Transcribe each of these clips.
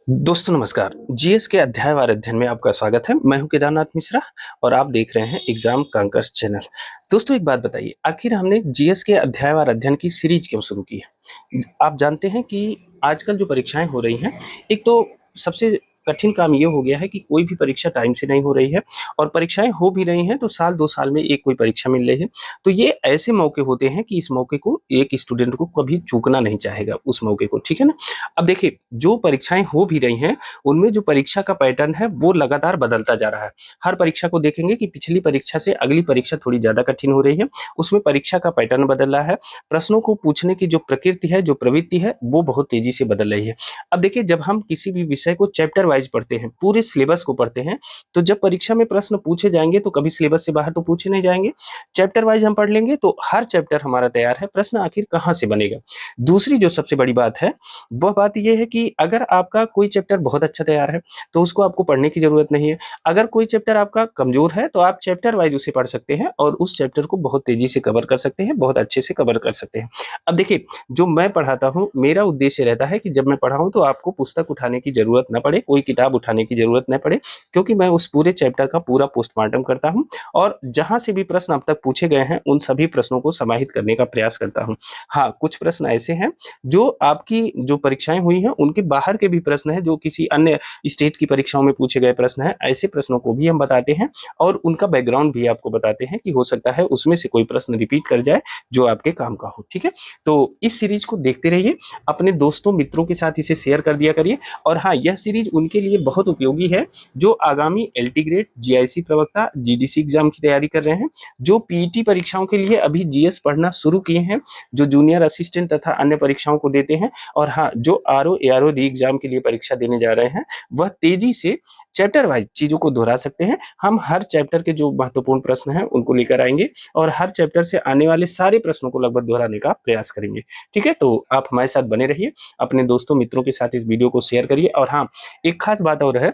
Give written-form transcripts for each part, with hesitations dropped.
दोस्तों नमस्कार। जीएस के अध्यायवार अध्ययन में आपका स्वागत है। मैं हूं केदारनाथ मिश्रा और आप देख रहे हैं एग्जाम कांकर्स चैनल। दोस्तों एक बात बताइए, आखिर हमने जीएस के अध्यायवार अध्ययन की सीरीज क्यों शुरू की है? आप जानते हैं कि आजकल जो परीक्षाएं हो रही हैं, एक तो सबसे कठिन काम ये हो गया है कि कोई भी परीक्षा टाइम से नहीं हो रही है और परीक्षाएं हो भी रही हैं तो साल 2 साल में एक कोई परीक्षा मिल रही है। तो ये ऐसे मौके होते हैं कि इस मौके को एक स्टूडेंट को कभी चूकना नहीं चाहेगा उस मौके को, ठीक है ना? अब देखिए, जो परीक्षाएं हो भी रही हैं उनमें जो परीक्षा का पैटर्न है वो लगातार बदलता जा रहा है। हर परीक्षा को देखेंगे कि पिछली परीक्षा से अगली परीक्षा थोड़ी ज़्यादा कठिन हो रही है, उसमें परीक्षा का पैटर्न बदल रहा है, प्रश्नों को पूछने की जो प्रकृति है, जो प्रवृत्ति है, वो बहुत तेज़ी से बदल रही है। अब देखिए, जब हम किसी भी विषय को चैप्टर वाइज़ पढ़ते हैं, पूरे सिलेबस को पढ़ते हैं, तो जब परीक्षा में प्रश्न पूछे जाएँगे तो कभी सिलेबस से बाहर तो पूछे नहीं जाएँगे। चैप्टर वाइज़ हम पढ़ लेंगे तो हर चैप्टर हमारा तैयार है, प्रश्न आखिर कहाँ से बनेगा? दूसरी जो सबसे बड़ी बात है, वह बात ये है कि अगर आपका कोई चैप्टर बहुत अच्छा तैयार है, तो उसको आपको पढ़ने की ज़रूरत नहीं है। अगर कोई चैप्टर आपका कमज़ोर है, तो आप चैप्टर वाइज़ उसे पढ़ सकते हैं और उस चैप्टर को बहुत तेज़ी से कवर कर सकते हैं, बहुत अच्छे से कवर कर सकते हैं। अब देखिए, जो मैं पढ़ाता हूँ, मेरा उद्देश्य रहता है कि जब मैं पढ़ाऊँ तो आपको पुस्तक उठाने की ज़रूरत ना पड़े, कोई किताब उठाने की ज़रूरत ना पड़े, क्योंकि मैं उस पूरे चैप्टर का पूरा पोस्टमार्टम करता हूँ और जहाँ से भी प्रश्न अब तक पूछे गए हैं, उन सभी प्रश्नों को समाहित करने का प्रयास करता हूँ। हाँ, कुछ प्रश्न ऐसे हैं जो आपकी जो परीक्षाएँ हुई हैं, उनके बाहर के भी प्रश्न हैं, जो किसी अन्य स्टेट की परीक्षाओं में पूछे गए प्रश्न हैं, ऐसे प्रश्नों को भी हम बताते हैं और उनका बैकग्राउंड भी आपको बताते हैं कि हो सकता है उसमें से कोई प्रश्न रिपीट कर जाए, जो आपके काम का हो, ठीक है? तो इस सीरीज को देखते रहिए, अपने दोस्तों, मित्रों के साथ इसे शेयर कर दिया करिए और हाँ, यह सीरीज उनके लिए बहुत उपयोगी है, जो आगामी एलटी ग्रेड, जीआईसी प्रवक्ता, जीडीसी एग्जाम की तैयारी कर रहे हैं, जो पीईटी परीक्षाओं के लिए अभी जीएस पढ़ना शुरू किए हैं, जो जूनियर असिस्टेंट तथा अन्य परीक्षाओं को देते हैं और हाँ, जो आरओ एआरओ री एग्जाम के लिए परीक्षा देने जा रहे हैं, वह तेजी से चैप्टर वाइज चीजों को दोहरा सकते हैं। हम हर चैप्टर के जो महत्वपूर्ण प्रश्न हैं उनको लेकर आएंगे और हर चैप्टर से आने वाले सारे प्रश्नों को लगभग दोहराने का प्रयास करेंगे, ठीक है? तो आप हमारे साथ बने रहिए, अपने दोस्तों मित्रों के साथ इस वीडियो को शेयर करिए और हाँ, एक खास बात और है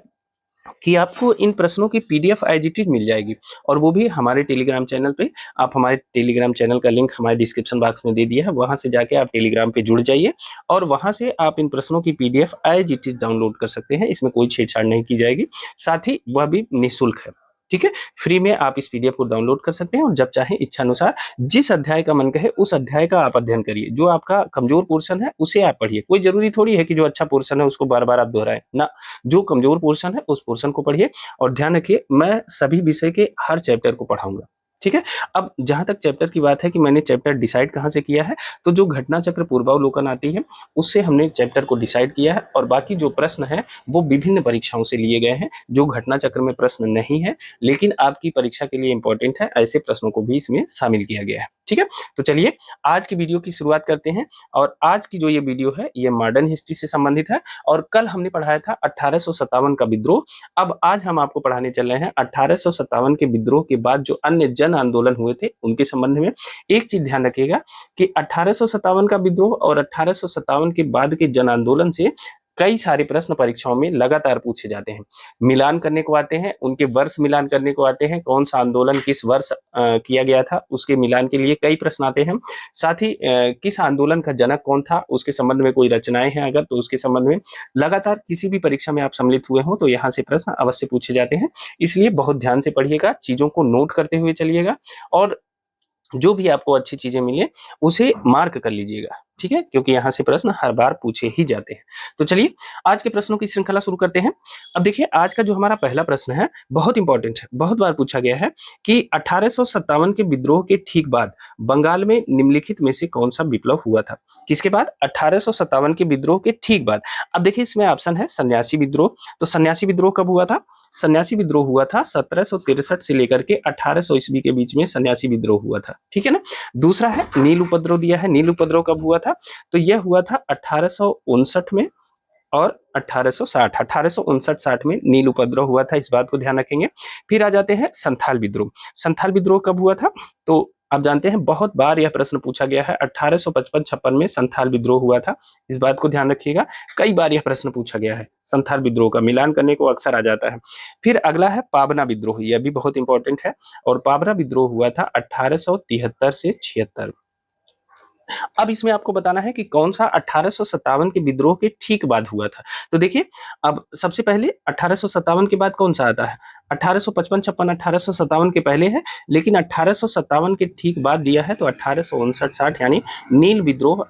कि आपको इन प्रश्नों की पीडीएफ एज इट इज मिल जाएगी और वो भी हमारे टेलीग्राम चैनल पे। आप हमारे टेलीग्राम चैनल का लिंक हमारे डिस्क्रिप्शन बॉक्स में दे दिया है, वहां से जाके आप टेलीग्राम पे जुड़ जाइए और वहां से आप इन प्रश्नों की PDF as it is download कर सकते हैं। इसमें कोई छेड़छाड़ नहीं की जाएगी, साथ ही वह भी निःशुल्क है, ठीक है? फ्री में आप इस पीडीएफ को डाउनलोड कर सकते हैं और जब चाहे इच्छा अनुसार जिस अध्याय का मन कहे उस अध्याय का आप अध्ययन करिए। जो आपका कमजोर पोर्शन है उसे आप पढ़िए, कोई जरूरी थोड़ी है कि जो अच्छा पोर्शन है उसको बार बार आप दोहराएं ना। जो कमजोर पोर्शन है उस पोर्शन को पढ़िए और ध्यान रखिए, मैं सभी विषय के हर चैप्टर को पढ़ाऊंगा, ठीक है? अब जहां तक चैप्टर की बात है कि मैंने चैप्टर डिसाइड कहां से किया है, तो जो घटना चक्र पूर्वावलोकन आती है उससे हमने चैप्टर को डिसाइड किया है और बाकी जो प्रश्न है वो विभिन्न परीक्षाओं से लिए गए हैं। जो घटना चक्र में प्रश्न नहीं है लेकिन आपकी परीक्षा के लिए इंपॉर्टेंट है, ऐसे प्रश्नों को भी इसमें शामिल किया गया है, ठीक है? तो चलिए आज की वीडियो की शुरुआत करते हैं और आज की जो ये वीडियो है ये मॉडर्न हिस्ट्री से संबंधित है और कल हमने पढ़ाया था 1857 का विद्रोह। अब आज हम आपको पढ़ाने चल रहे हैं 1857 के विद्रोह के बाद जो अन्य जन आंदोलन हुए थे उनके संबंध में। एक चीज ध्यान रखिएगा कि 1857 का विद्रोह और 1857 के बाद के जन आंदोलन से कई सारे प्रश्न परीक्षाओं में लगातार पूछे जाते हैं। मिलान करने को आते हैं, उनके वर्ष मिलान करने को आते हैं, कौन सा आंदोलन किस वर्ष किया गया था उसके मिलान के लिए कई प्रश्न आते हैं। साथ ही किस आंदोलन का जनक कौन था उसके संबंध में कोई रचनाएं हैं अगर तो उसके संबंध में लगातार किसी भी परीक्षा में आप सम्मिलित हुए हो तो यहाँ से प्रश्न अवश्य पूछे जाते हैं। इसलिए बहुत ध्यान से पढ़िएगा, चीजों को नोट करते हुए चलिएगा और जो भी आपको अच्छी चीजें मिले उसे मार्क कर लीजिएगा, ठीक है? क्योंकि यहाँ से प्रश्न हर बार पूछे ही जाते हैं। तो चलिए आज के प्रश्नों की श्रृंखला शुरू करते हैं। अब देखिए, आज का जो हमारा पहला प्रश्न है बहुत इंपॉर्टेंट है, बहुत बार पूछा गया है कि 1857 के विद्रोह के ठीक बाद बंगाल में निम्नलिखित में से कौन सा विप्लव हुआ था? किसके बाद? 1857 के विद्रोह के ठीक बाद। अब देखिए, इसमें ऑप्शन है सन्यासी विद्रोह। तो सन्यासी विद्रोह कब हुआ था? सन्यासी विद्रोह हुआ था 1763 से लेकर के 1800 ईस्वी के बीच में सन्यासी विद्रोह हुआ था, ठीक है ना? दूसरा है नील उपद्रव दिया है। नील उपद्रव कब हुआ था? तो यह हुआ था 1859 में और 1860, 1859-60 में नील उपद्रव हुआ था, इस बात को ध्यान रखेंगे। फिर आ जाते हैं संथाल विद्रोह। संथाल विद्रोह कब हुआ था? तो आप जानते हैं बहुत बार यह प्रश्न पूछा गया है, 1855-56 में संथाल विद्रोह हुआ था, इस बात को ध्यान रखिएगा। कई बार यह प्रश्न पूछा गया है, संथाल विद्रोह का मिलान करने को अक्सर आ जाता है। फिर अगला है पाबना विद्रोह, यह भी बहुत इंपॉर्टेंट है और पाबना विद्रोह हुआ था 1873 से 76। अब इसमें आपको बताना है कि कौन सा 1857 के विद्रोह के ठीक बाद हुआ था। तो देखिए, अब सबसे पहले 1857 के बाद कौन सा आता है? 1855-56 1857 के पहले है, लेकिन 1857 के ठीक बाद दिया है तो 1859-60 यानी नील विद्रोह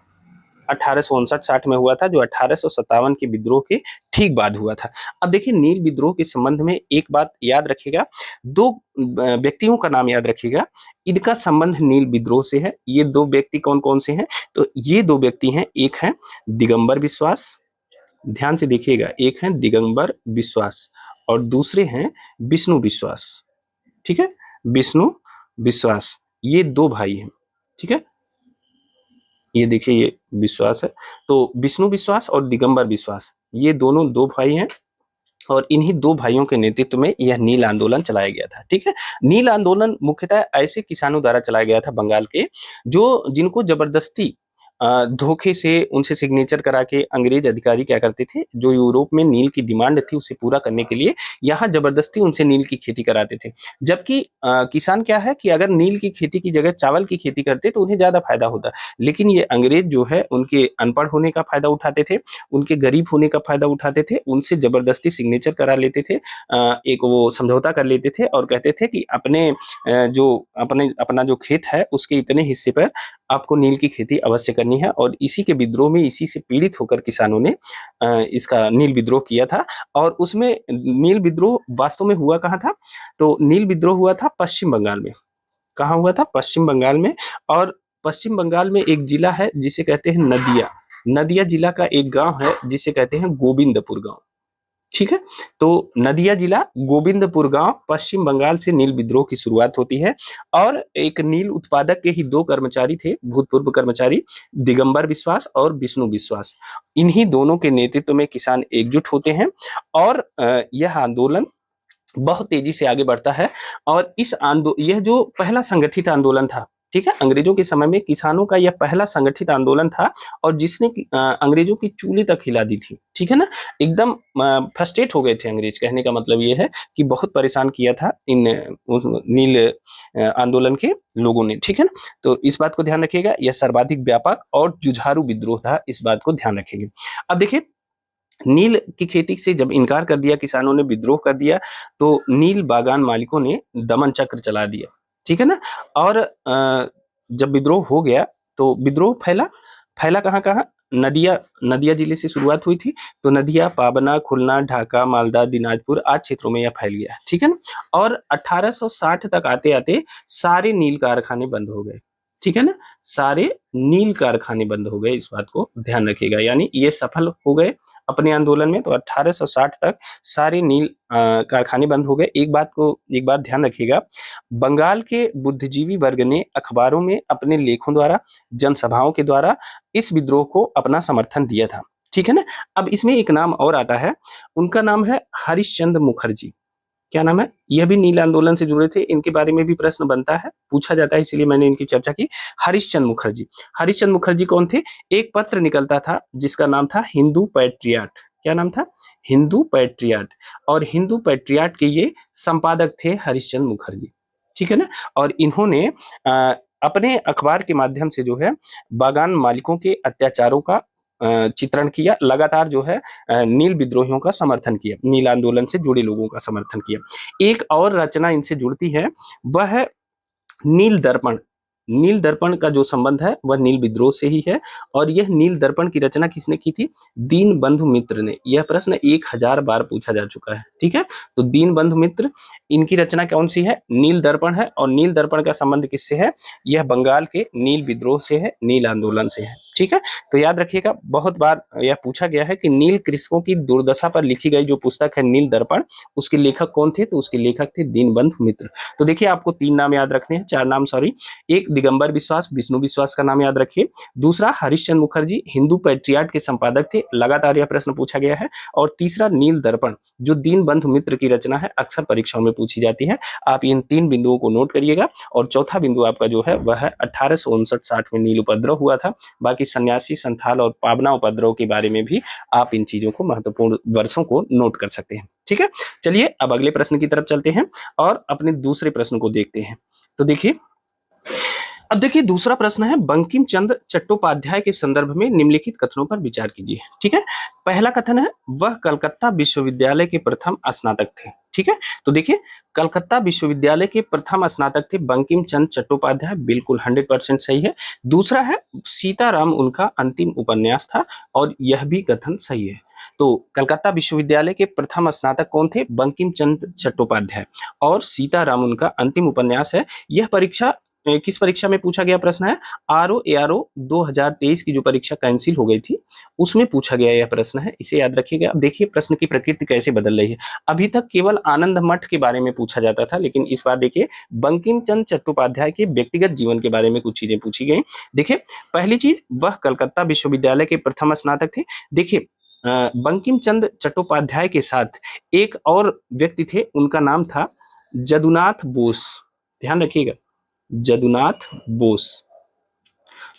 1859-60 में हुआ था, जो 1857 के विद्रोह के ठीक बाद हुआ था। अब देखिए, नील विद्रोह के संबंध में एक बात याद रखिएगा, दो व्यक्तियों का नाम याद रखिएगा, इनका संबंध नील विद्रोह से है। ये दो व्यक्ति कौन कौन से हैं? तो ये दो व्यक्ति हैं, एक है दिगंबर विश्वास, ध्यान से देखिएगा, एक है दिगंबर विश्वास और दूसरे हैं विष्णु विश्वास। ठीक है, विष्णु विश्वास, ये दो भाई हैं। ठीक है, ये देखिए, ये विश्वास है, तो विष्णु विश्वास और दिगंबर विश्वास, ये दोनों दो भाई हैं और इन्हीं दो भाइयों के नेतृत्व में यह नील आंदोलन चलाया गया था। ठीक है, नील आंदोलन मुख्यतः ऐसे किसानों द्वारा चलाया गया था बंगाल के, जो जिनको जबरदस्ती धोखे से उनसे सिग्नेचर करा के अंग्रेज अधिकारी क्या करते थे, जो यूरोप में नील की डिमांड थी उसे पूरा करने के लिए यहाँ जबरदस्ती उनसे नील की खेती कराते थे। जबकि किसान क्या है कि अगर नील की खेती की जगह चावल की खेती करते तो उन्हें ज्यादा फायदा होता, लेकिन ये अंग्रेज जो है उनके अनपढ़ होने का फायदा उठाते थे, उनके गरीब होने का फायदा उठाते थे, उनसे जबरदस्ती सिग्नेचर करा लेते थे, एक वो समझौता कर लेते थे और कहते थे कि अपना जो खेत है उसके इतने हिस्से पर आपको नील की खेती अवश्य करनी है। और इसी के विद्रोह में, इसी से पीड़ित होकर किसानों ने इसका नील विद्रोह किया था। और उसमें नील विद्रोह वास्तव में हुआ कहाँ था? तो नील विद्रोह हुआ था पश्चिम बंगाल में। कहाँ हुआ था? पश्चिम बंगाल में। और पश्चिम बंगाल में एक जिला है जिसे कहते हैं नदिया, नदिया जिला का एक गांव है जिसे कहते हैं गोविंदपुर गांव। ठीक है, तो नदिया जिला, गोविंदपुर गांव, पश्चिम बंगाल से नील विद्रोह की शुरुआत होती है। और एक नील उत्पादक के ही दो कर्मचारी थे, भूतपूर्व कर्मचारी, दिगंबर विश्वास और विष्णु विश्वास। इन्हीं दोनों के नेतृत्व में किसान एकजुट होते हैं और यह आंदोलन बहुत तेजी से आगे बढ़ता है। और यह जो पहला संगठित आंदोलन था, ठीक है, अंग्रेजों के समय में किसानों का यह पहला संगठित आंदोलन था और जिसने अंग्रेजों की चूली तक हिला दी थी। ठीक है ना, एकदम फ्रस्ट्रेट हो गए थे अंग्रेज, कहने का मतलब यह है कि बहुत परेशान किया था इन नील आंदोलन के लोगों ने। ठीक है ना, तो इस बात को ध्यान रखिएगा, यह सर्वाधिक व्यापक और जुझारू विद्रोह था, इस बात को ध्यान रखेंगे। अब देखिए, नील की खेती से जब इनकार कर दिया, किसानों ने विद्रोह कर दिया, तो नील बागान मालिकों ने दमन चक्र चला दिया। ठीक है ना, और जब विद्रोह हो गया तो विद्रोह फैला, फैला कहाँ कहाँ? नदिया, नदिया जिले से शुरुआत हुई थी, तो नदिया, पाबना, खुलना, ढाका, मालदा, दिनाजपुर आदि क्षेत्रों में यह फैल गया। ठीक है ना, और 1860 तक आते आते सारे नील कारखाने बंद हो गए। ठीक है ना, सारे नील कारखाने बंद हो गए, इस बात को ध्यान रखिएगा, यानी ये सफल हो गए अपने आंदोलन में। तो 1860 तक सारे नील कारखाने बंद हो गए। एक बात ध्यान रखिएगा, बंगाल के बुद्धिजीवी वर्ग ने अखबारों में अपने लेखों द्वारा, जनसभाओं के द्वारा इस विद्रोह को अपना समर्थन दिया था। ठीक है ना, अब इसमें एक नाम और आता है, उनका नाम है हरिश्चंद्र मुखर्जी। क्या नाम है? यह भी नील आंदोलन से जुड़े थे, इनके बारे में भी प्रश्न बनता है, पूछा जाता है, इसलिए मैंने इनकी चर्चा की। हरिश्चंद्र मुखर्जी, हरिश्चंद्र मुखर्जी कौन थे? एक पत्र निकलता था जिसका नाम था हिंदू पैट्रियाट। क्या नाम था? हिंदू पैट्रियाट। और हिंदू पैट्रियाट के ये संपादक थे हरिश्चंद्र मुखर्जी। ठीक है ना, और इन्होंने अपने अखबार के माध्यम से जो है बागान मालिकों के अत्याचारों का चित्रण किया, लगातार जो है नील विद्रोहियों का समर्थन किया, नील आंदोलन से जुड़े लोगों का समर्थन किया। एक और रचना इनसे जुड़ती है, वह है नील दर्पण। नील दर्पण का जो संबंध है वह नील विद्रोह से ही है। और यह नील दर्पण की रचना किसने की थी? दीन बंधु मित्र ने। यह प्रश्न 1000 बार पूछा जा चुका है। ठीक है, तो दीन बंधु मित्र, इनकी रचना कौन सी है? नील दर्पण है। और नील दर्पण का संबंध किससे है? यह बंगाल के नील विद्रोह से है, नील आंदोलन से है। ठीक है, तो याद रखिएगा, बहुत बार यह पूछा गया है कि नील कृषकों की दुर्दशा पर लिखी गई जो पुस्तक है नील दर्पण, उसके लेखक कौन थे? तो उसके लेखक थे दीनबंधु मित्र। तो देखिए, आपको 3 नाम याद रखने हैं, 4 नाम सॉरी। एक दिगंबर विश्वास, विष्णु विश्वास का नाम याद रखिए। दूसरा हरिश्चंद्र मुखर्जी, हिंदू पैट्रियाट के संपादक थे, लगातार यह प्रश्न पूछा गया है। और तीसरा नील दर्पण, जो दीनबंधु मित्र की रचना है, अक्सर परीक्षाओं में पूछी जाती है। आप इन 3 बिंदुओं को नोट करिएगा। और चौथा बिंदु आपका जो है वह है 1859-60 में नील उपद्रव हुआ था। बाकी सन्यासी, संथाल और पाबना उपद्रव के बारे में भी आप इन चीजों को, महत्वपूर्ण वर्षों को नोट कर सकते हैं। ठीक है, चलिए अब अगले प्रश्न की तरफ चलते हैं और अपने दूसरे प्रश्न को देखते हैं। तो देखिए, अब देखिए दूसरा प्रश्न है, बंकिम चंद्र चट्टोपाध्याय के संदर्भ में निम्नलिखित कथनों पर विचार कीजिए। ठीक है, पहला कथन है, वह कलकत्ता विश्वविद्यालय के प्रथम स्नातक थे। ठीक है, तो देखिए कलकत्ता विश्वविद्यालय के प्रथम स्नातक थे बंकिम चंद्र चट्टोपाध्याय, बिल्कुल 100% सही है। दूसरा है, सीताराम उनका अंतिम उपन्यास था, और यह भी कथन सही है। तो कलकत्ता विश्वविद्यालय के प्रथम स्नातक कौन थे? बंकिम चंद्र चट्टोपाध्याय, और सीताराम उनका अंतिम उपन्यास है। यह परीक्षा किस परीक्षा में पूछा गया प्रश्न है? आरओ एआरओ 2023 की जो परीक्षा कैंसिल हो गई थी, उसमें पूछा गया यह प्रश्न है, इसे याद रखिएगा। अब देखिए प्रश्न की प्रकृति कैसे बदल रही है। अभी तक केवल आनंद मठ के बारे में पूछा जाता था, लेकिन इस बार देखिए बंकिम चंद्र चट्टोपाध्याय के व्यक्तिगत जीवन के बारे में कुछ चीजें पूछी गई। देखिए पहली चीज, वह कलकत्ता विश्वविद्यालय के प्रथम स्नातक थे। देखिए बंकिम चंद्र चट्टोपाध्याय के साथ एक और व्यक्ति थे, उनका नाम था जदुनाथ बोस। ध्यान रखिएगा, जदुनाथ बोस।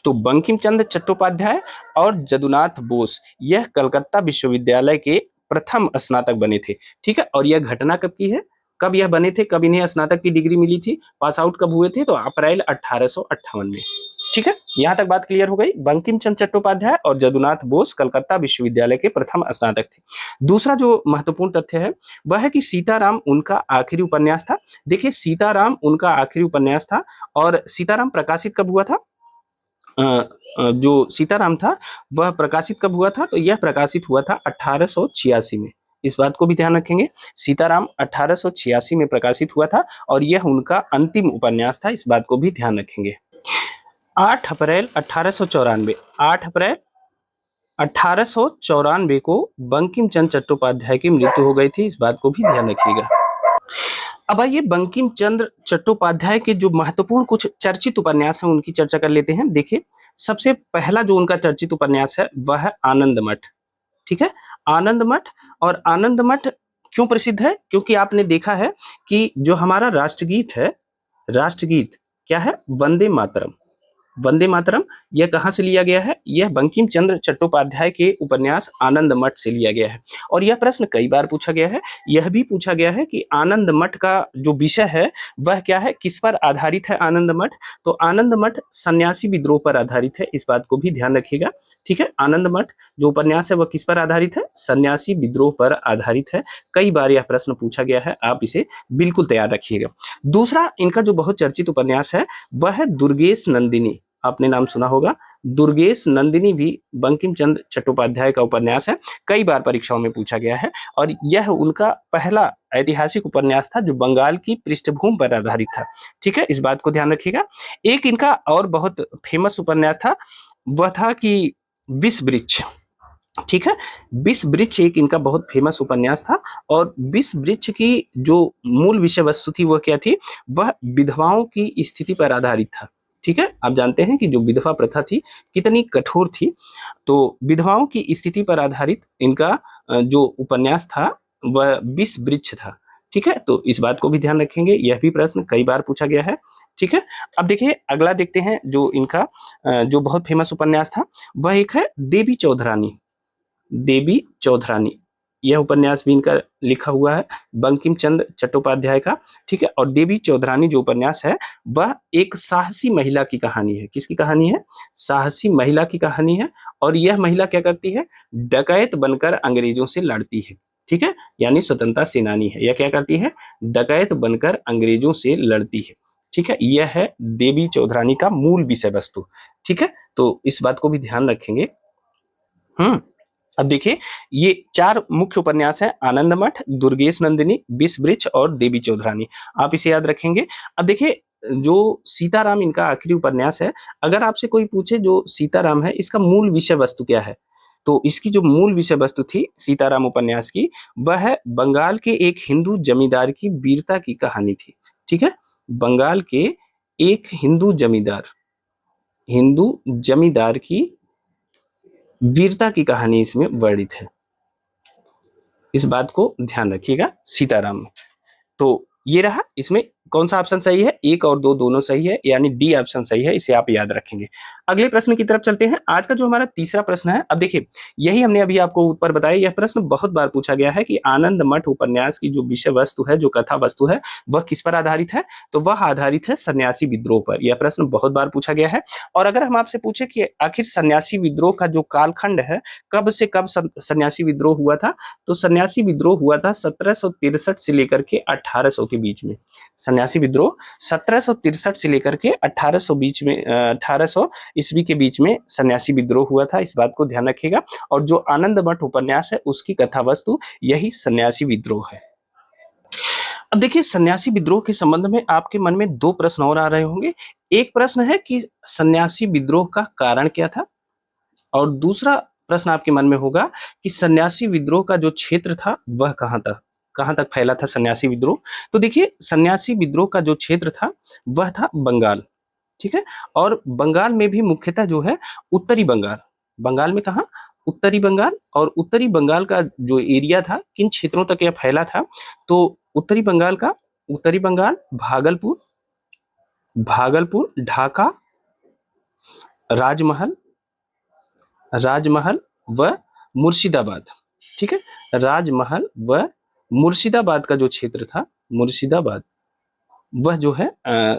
तो बंकिम चंद्र चट्टोपाध्याय और जदुनाथ बोस यह कलकत्ता विश्वविद्यालय के प्रथम स्नातक बने थे। ठीक है, और यह घटना कब की है, कब यह बने थे, कब इन्हें स्नातक की डिग्री मिली थी, पास आउट कब हुए थे? तो अप्रैल 1858 में। ठीक है, यहां तक बात क्लियर हो गई। बंकिम चंद्र चट्टोपाध्याय और जदुनाथ बोस कलकत्ता विश्वविद्यालय के प्रथम स्नातक थे। दूसरा जो महत्वपूर्ण तथ्य है वह है कि सीताराम उनका आखिरी उपन्यास था। देखिए सीताराम उनका आखिरी उपन्यास था, और सीताराम प्रकाशित कब हुआ था? जो सीताराम था वह प्रकाशित कब हुआ था? तो यह प्रकाशित हुआ था 1886 में। इस बात को भी ध्यान रखेंगे, सीताराम 1886 में प्रकाशित हुआ था, और यह उनका अंतिम उपन्यास था, इस बात को भी ध्यान रखेंगे। 8 अप्रैल 1894, 8 अप्रैल 1894 को बंकिम चंद्र चट्टोपाध्याय की मृत्यु हो गई थी, इस बात को भी ध्यान रखिएगा। अब आइए बंकिम चंद्र चट्टोपाध्याय के जो महत्वपूर्ण कुछ चर्चित उपन्यास हैं उनकी चर्चा कर लेते हैं। देखिए सबसे पहला जो उनका चर्चित उपन्यास है वह है आनंद मठ। ठीक है, आनंद मठ। और आनंद मठ क्यों प्रसिद्ध है? क्योंकि आपने देखा है कि जो हमारा राष्ट्रगीत है, राष्ट्रगीत क्या है? वंदे मातरम। वंदे मातरम, यह कहाँ से लिया गया है? यह बंकिम चंद्र चट्टोपाध्याय के उपन्यास आनंद मठ से लिया गया है। और यह प्रश्न कई बार पूछा गया है। यह भी पूछा गया है कि आनंद मठ का जो विषय है वह क्या है, किस पर आधारित है आनंद मठ? तो आनंद मठ सन्यासी विद्रोह पर आधारित है, इस बात को भी ध्यान रखिएगा। ठीक है, आनंद मठ जो उपन्यास है वह किस पर आधारित है? सन्यासी विद्रोह पर आधारित है। कई बार यह प्रश्न पूछा गया है, आप इसे बिल्कुल तैयार रखिएगा। दूसरा इनका जो बहुत चर्चित उपन्यास है वह है दुर्गेश नंदिनी। आपने नाम सुना होगा, दुर्गेश नंदिनी भी बंकिम चंद्र चट्टोपाध्याय का उपन्यास है, कई बार परीक्षाओं में पूछा गया है, और यह उनका पहला ऐतिहासिक उपन्यास था जो बंगाल की पृष्ठभूमि पर आधारित था। ठीक है, इस बात को ध्यान रखिएगा। एक इनका और बहुत फेमस उपन्यास था, वह था कि विष वृक्ष। ठीक है, विष वृक्ष एक इनका बहुत फेमस उपन्यास था, और विष वृक्ष की जो मूल विषय वस्तु थी वह क्या थी? वह विधवाओं की स्थिति पर आधारित था। ठीक है, आप जानते हैं कि जो विधवा प्रथा थी कितनी कठोर थी, तो विधवाओं की स्थिति पर आधारित इनका जो उपन्यास था वह विष वृक्ष था। ठीक है, तो इस बात को भी ध्यान रखेंगे, यह भी प्रश्न कई बार पूछा गया है। ठीक है, अब देखिए अगला देखते हैं जो इनका जो बहुत फेमस उपन्यास था वह एक है देवी चौधरानी। देवी चौधरानी, यह उपन्यास भी इनका लिखा हुआ है बंकिम चंद्र चट्टोपाध्याय का। ठीक है, और देवी चौधरानी जो उपन्यास है वह एक साहसी महिला की कहानी है। किसकी कहानी है? साहसी महिला की कहानी है, और यह महिला क्या करती है? डकैत बनकर अंग्रेजों से लड़ती है। ठीक है, यानी स्वतंत्रता सेनानी है। यह क्या करती है? डकैत बनकर अंग्रेजों से लड़ती है। ठीक है, यह है देवी चौधरानी का मूल विषय वस्तु। ठीक है, तो इस बात को भी ध्यान रखेंगे। अब देखिए ये चार मुख्य उपन्यास हैं, आनंद मठ, दुर्गेश नंदिनी, विष वृक्ष और देवी चौधरानी। आप इसे याद रखेंगे। अब देखिए जो सीताराम इनका आखिरी उपन्यास है, अगर आपसे कोई पूछे जो सीताराम है इसका मूल विषय वस्तु क्या है, तो इसकी जो मूल विषय वस्तु थी सीताराम उपन्यास की, वह है बंगाल के एक हिंदू जमींदार की वीरता की कहानी थी। ठीक है, बंगाल के एक हिंदू जमींदार की वीरता की कहानी इसमें वर्णित है। इस बात को ध्यान रखिएगा सीताराम में। तो ये रहा इसमें कौन सा ऑप्शन सही है? 1 और 2 दोनों सही है, यानी डी ऑप्शन सही है, इसे आप याद रखेंगे। अगले प्रश्न की तरफ चलते हैं। आज का जो हमारा तीसरा प्रश्न है, अब देखिए यही हमने अभी आपको ऊपर बताया, यह प्रश्न बहुत बार पूछा गया है कि आनंद मठ उपन्यास की जो विषय वस्तु है, जो कथा वस्तु है, वह किस पर आधारित है? तो वह आधारित है सन्यासी विद्रोह पर। यह प्रश्न बहुत बार पूछा गया है। और अगर हम आपसे पूछे कि आखिर सन्यासी विद्रोह का जो कालखंड है, कब से कब सन्यासी विद्रोह हुआ था, तो सन्यासी विद्रोह हुआ था 1763 से लेकर के 1800 के बीच में। सन्यासी विद्रोह 1763 से लेकर के 1800 बीच में 1800 ईस्वी के बीच में सन्यासी विद्रोह हुआ था, इस बात को ध्यान रखिएगा। और जो आनंद मठ उपन्यास है, उसकी कथा वस्तु यही सन्यासी विद्रोह है। अब देखिए सन्यासी विद्रोह के संबंध में आपके मन में दो प्रश्न और आ रहे होंगे। एक प्रश्न है कि सन्यासी विद्रोह का कारण क्या था, और दूसरा प्रश्न आपके मन में होगा कि सन्यासी विद्रोह का जो क्षेत्र था वह कहां तक फैला था सन्यासी विद्रोह। तो देखिए सन्यासी विद्रोह का जो क्षेत्र था वह था बंगाल, ठीक है। और बंगाल में भी मुख्यतः जो है उत्तरी बंगाल, बंगाल में कहा उत्तरी बंगाल, और उत्तरी बंगाल का जो एरिया था, किन क्षेत्रों तक यह फैला था, तो उत्तरी बंगाल का, उत्तरी बंगाल, भागलपुर, ढाका, राजमहल, राजमहल व मुर्शिदाबाद, ठीक है। राजमहल व मुर्शिदाबाद का जो क्षेत्र था, मुर्शिदाबाद, वह जो है